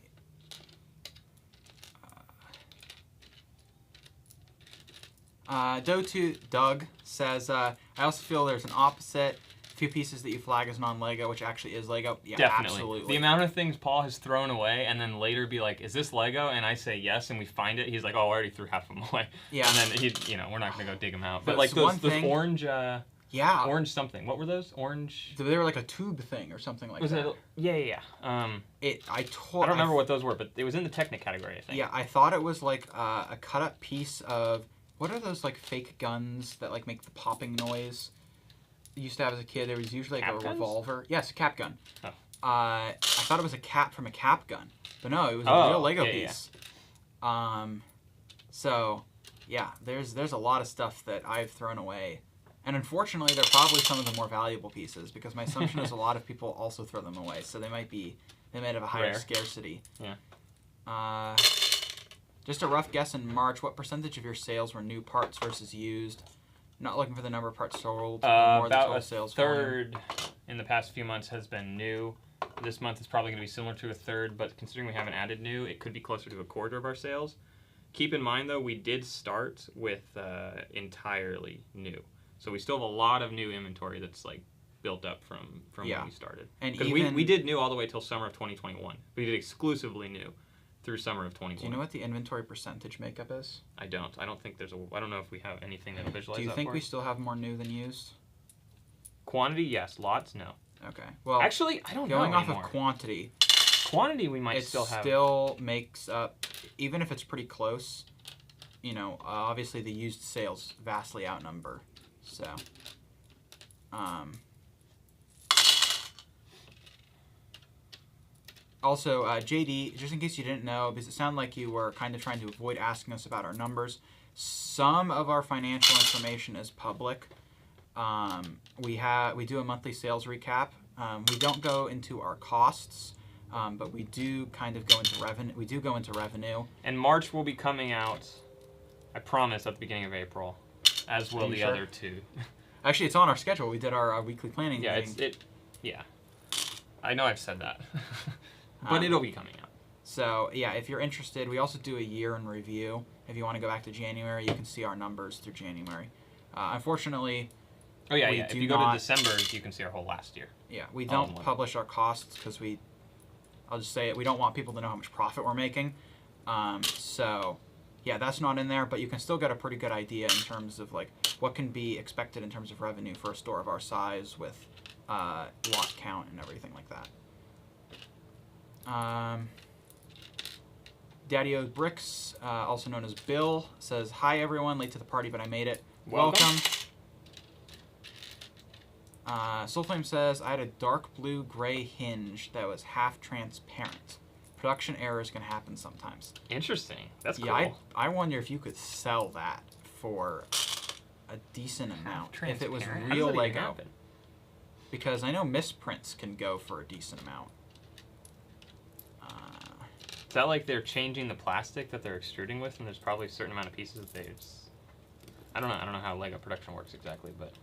Doug says, I also feel there's an opposite. Few pieces that you flag as non-Lego, which actually is Lego. Yeah, definitely. Absolutely. The amount of things Paul has thrown away and then later be like, is this Lego? And I say yes, and we find it. He's like, oh, I already threw half of them away. Yeah. And then we're not going to go dig them out. But like those orange... yeah. Orange something. What were those? Orange... They were like a tube thing or something like that. Yeah. I don't remember what those were, but it was in the Technic category, I think. Yeah, I thought it was like a cut-up piece of... What are those like fake guns that like make the popping noise? I used to have as a kid. There was usually like a revolver. Yes, a cap gun. Oh. I thought it was a cap from a cap gun, but no, it was a real Lego piece. Yeah. So, yeah, there's a lot of stuff that I've thrown away, and unfortunately, they're probably some of the more valuable pieces because my assumption is a lot of people also throw them away, so they might have a higher scarcity. Yeah. Just a rough guess in March, what percentage of your sales were new parts versus used? Not looking for the number of parts sold, but more the total sales volume. About a third in the past few months has been new. This month is probably going to be similar to a third, but considering we haven't added new, it could be closer to a quarter of our sales. Keep in mind, though, we did start with entirely new. So we still have a lot of new inventory that's like built up from when we started. Because we did new all the way till summer of 2021. We did exclusively new through summer of 2021. Do you know what the inventory percentage makeup is? I don't. I don't think I don't know if we have anything that'll visualize that. Do you think we still have more new than used? Quantity, yes. Lots, no. Okay. Well, actually, I don't know anymore. Going off of quantity, we might still have. It still makes up, even if it's pretty close. Obviously the used sales vastly outnumber. So. Also, JD, just in case you didn't know, because it sounded like you were kind of trying to avoid asking us about our numbers, Some of our financial information is public. We do a monthly sales recap. We don't go into our costs, but we do kind of go into revenue. We do go into revenue. And March will be coming out, I promise, at the beginning of April, as will the other two. Actually, it's on our schedule. We did our weekly planning meeting. Yeah. I know I've said that, but it'll be coming out. So yeah, if you're interested, we also do a year in review. If you want to go back to January, you can see our numbers through January. Unfortunately, oh yeah, if you go to December, you can see our whole last year. Yeah, we don't publish our costs because I'll just say it, we don't want people to know how much profit we're making. So yeah, that's not in there, but you can still get a pretty good idea in terms of like what can be expected in terms of revenue for a store of our size with lot count and everything like that. Daddy O's Bricks, also known as Bill, says, "Hi everyone, late to the party, but I made it. Welcome." Soulflame says, "I had a dark blue gray hinge that was half transparent. Production errors can happen sometimes." Interesting. That's cool. Yeah, I wonder if you could sell that for a decent amount if it was real Lego. Because I know misprints can go for a decent amount. Is that like they're changing the plastic that they're extruding with, and there's probably a certain amount of pieces that they just... I don't know how Lego production works exactly, but...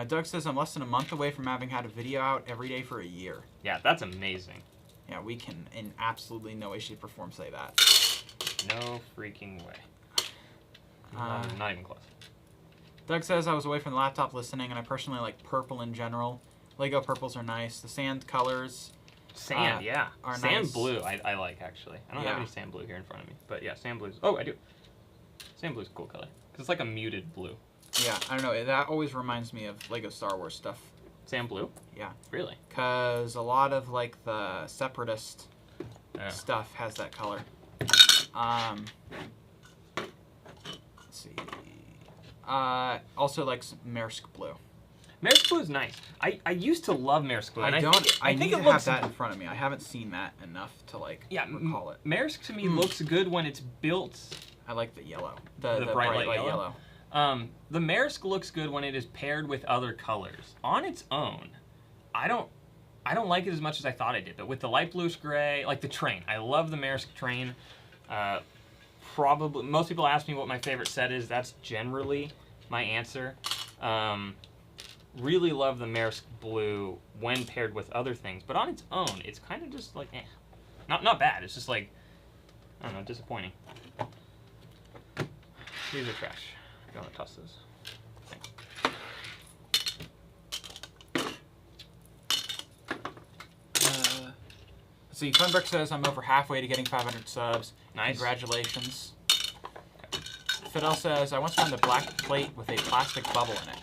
Doug says, "I'm less than a month away from having had a video out every day for a year." Yeah, that's amazing. Yeah, we can in absolutely no way, shape, or form say that. No freaking way. Not even close. Doug says, "I was away from the laptop listening, and I personally like purple in general. Lego purples are nice. The sand colors... Sand, yeah. Are sand nice. Blue, I like, actually. I don't have any sand blue here in front of me. But yeah, sand blue's... Oh, I do. Sand blue's a cool color. Because it's like a muted blue. Yeah, I don't know. That always reminds me of Lego Star Wars stuff. Sand blue? Yeah. Really? Because a lot of, like, the Separatist stuff has that color. Let's see. Also, like, Maersk blue. Maersk blue is nice. I used to love Maersk blue. I think it looks... have that in front of me. I haven't seen that enough to, like, recall it. Maersk, to me, looks good when it's built... I like the yellow. The bright light yellow. The Maersk looks good when it is paired with other colors. On its own, I don't like it as much as I thought I did. But with the light bluish gray, like the train, I love the Maersk train. Probably most people ask me what my favorite set is. That's generally my answer. Really love the Maersk blue when paired with other things, but on its own, it's kind of just like not bad. It's just like, I don't know, disappointing. These are trash. I'm gonna toss those. Let's see, Funbrick says, "I'm over halfway to getting 500 subs. Nice. Congratulations." Fidel says, "I once found a black plate with a plastic bubble in it.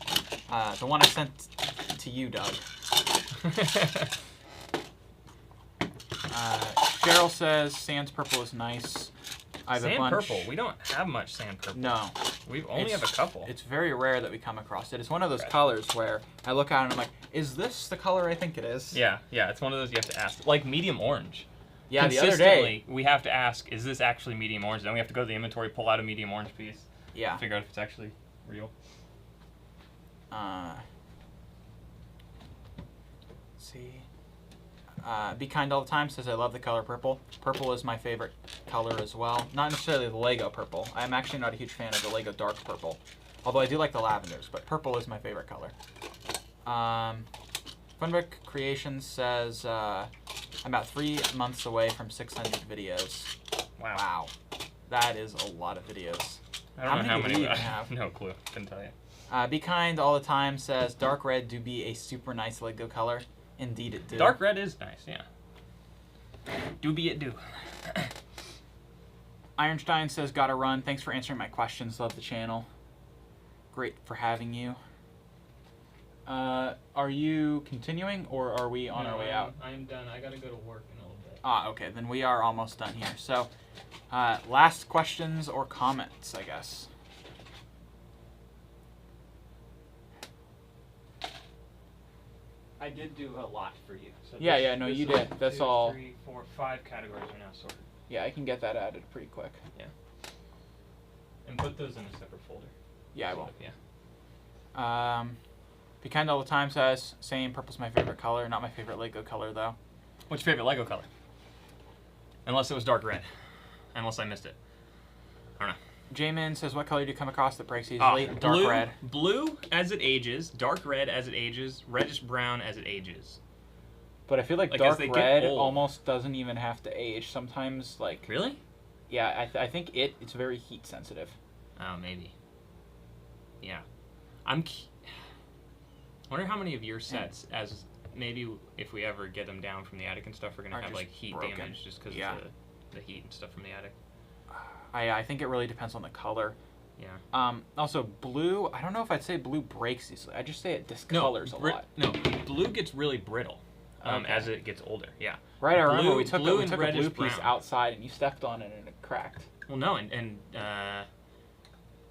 The one I sent to you, Doug." Cheryl says, "Sans purple is nice." I have sand a bunch. purple. We don't have much sand purple. No. We only have a couple. It's very rare that we come across it. It's one of those colors where I look at it and I'm like, is this the color I think it is? Yeah. It's one of those you have to ask. Like medium orange. Yeah, the other day. We have to ask, is this actually medium orange? Then we have to go to the inventory, pull out a medium orange piece. Yeah. Figure out if it's actually real. Let's see. Be Kind All the Time says, "I love the color purple. Purple is my favorite color as well. Not necessarily the Lego purple. I'm actually not a huge fan of the Lego dark purple. Although I do like the lavenders, but purple is my favorite color." Funbrick Creations says, "I'm about 3 months away from 600 videos." Wow. That is a lot of videos. I don't know how many I have. No clue. Couldn't tell you. Be Kind All the Time says, "Dark red do be a super nice Lego color." Indeed it do. Dark red is nice, yeah. Do be it do. Ironstein says, "Gotta run. Thanks for answering my questions. Love the channel. Great for having you." Are you continuing, or are we on our way out? I'm done. I gotta go to work in a little bit. Okay. Then we are almost done here. So, last questions or comments, I guess. I did do a lot for you. So Yeah, no, you did. That's all. 3, 4, 5 categories are now sorted. Yeah, I can get that added pretty quick. Yeah. And put those in a separate folder. Yeah, I will. Yeah. Be Kind All the Time says, same, purple's my favorite color. Not my favorite Lego color, though. What's your favorite Lego color? Unless it was dark red. Unless I missed it. I don't know. Jamin says, what color do you come across that breaks easily? Dark red. Blue as it ages, dark red as it ages, reddish brown as it ages. But I feel like Like, dark as they get red old. almost doesn't even have to age. Sometimes, like... Really? Yeah, I think it's very heat sensitive. Oh, maybe. Yeah. I wonder how many of your sets, as maybe if we ever get them down from the attic and stuff, we're going to have, like, heat broken. damage just because of the heat and stuff from the attic. I think it really depends on the color. Yeah. Also, blue, I don't know if I'd say blue breaks easily. I just say it discolors a lot. No, blue gets really brittle Okay. as it gets older. Yeah. Right, I remember Blue- we took, blue we and took a blue reddish piece brown. outside and you stepped on it and it cracked. Well, no, and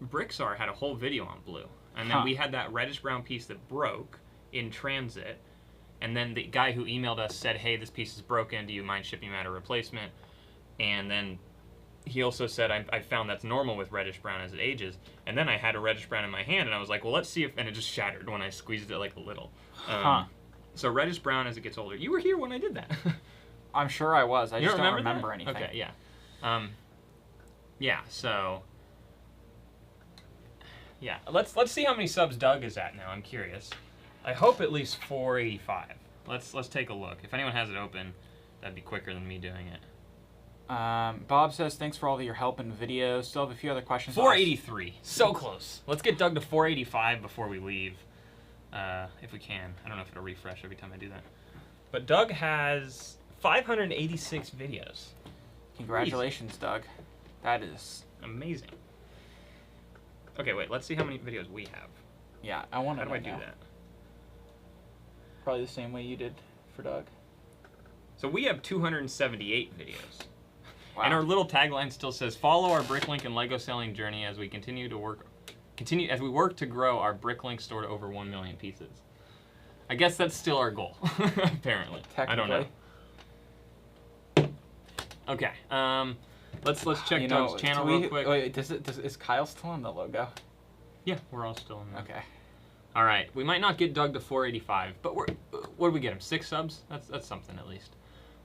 Bricksar had a whole video on blue. And then we had that reddish-brown piece that broke in transit. And then the guy who emailed us said, hey, this piece is broken. Do you mind shipping out a replacement? And then he also said, I found that's normal with reddish-brown as it ages. And then I had a reddish-brown in my hand, and I was like, well, let's see if... And it just shattered when I squeezed it like a little. So reddish-brown as it gets older. You were here when I did that. I'm sure I was. I You just don't remember remember that? anything. Okay, yeah. Yeah, so... Yeah, let's see how many subs Doug is at now. I'm curious. I hope at least 485. Let's take a look. If anyone has it open, that'd be quicker than me doing it. Bob says, thanks for all of your help in videos. Still have a few other questions. 483. So close. Let's get Doug to 485 before we leave. If we can. I don't know if it'll refresh every time I do that. But Doug has 586 videos. Congratulations, Doug. That is... Amazing. Okay, wait. Let's see how many videos we have. Yeah, I want to How know do I do now. that? Probably the same way you did for Doug. So we have 278 videos. Wow. And our little tagline still says, follow our BrickLink and Lego selling journey as we as we work to grow our BrickLink store to over 1 million pieces. I guess that's still our goal, apparently. I don't know. Okay, let's check Doug's channel real quick. Wait, is Kyle still in the logo? Yeah, we're all still in there. Okay. All right, we might not get Doug to 485, but what did we get him? 6 subs? That's something at least.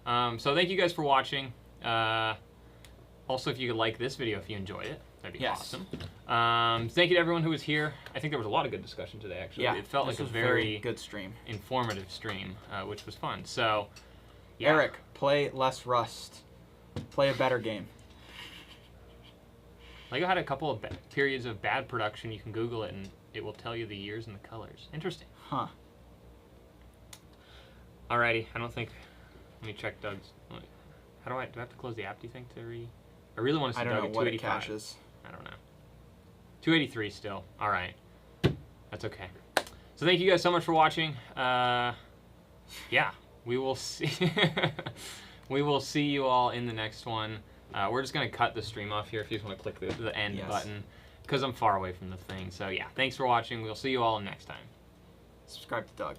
So thank you guys for watching. Also, if you could like this video if you enjoyed it, that'd be awesome. Thank you to everyone who was here. I think there was a lot of good discussion today, actually. Yeah, it felt like a was very good stream. informative stream, which was fun. So, yeah. Eric, play less Rust. Play a better game. Lego had a couple of periods of bad production. You can Google it, and it will tell you the years and the colors. Interesting. Huh. Alrighty, I don't think... Let me check Doug's... How do I have to close the app, do you think, to I really want to see Doug at 285. What it caches. I don't know. 283 still. Alright. That's okay. So thank you guys so much for watching. Yeah. We will see... we will see you all in the next one. We're just going to cut the stream off here if you just want to click the end button. Because I'm far away from the thing. So yeah, thanks for watching. We'll see you all next time. Subscribe to Doug.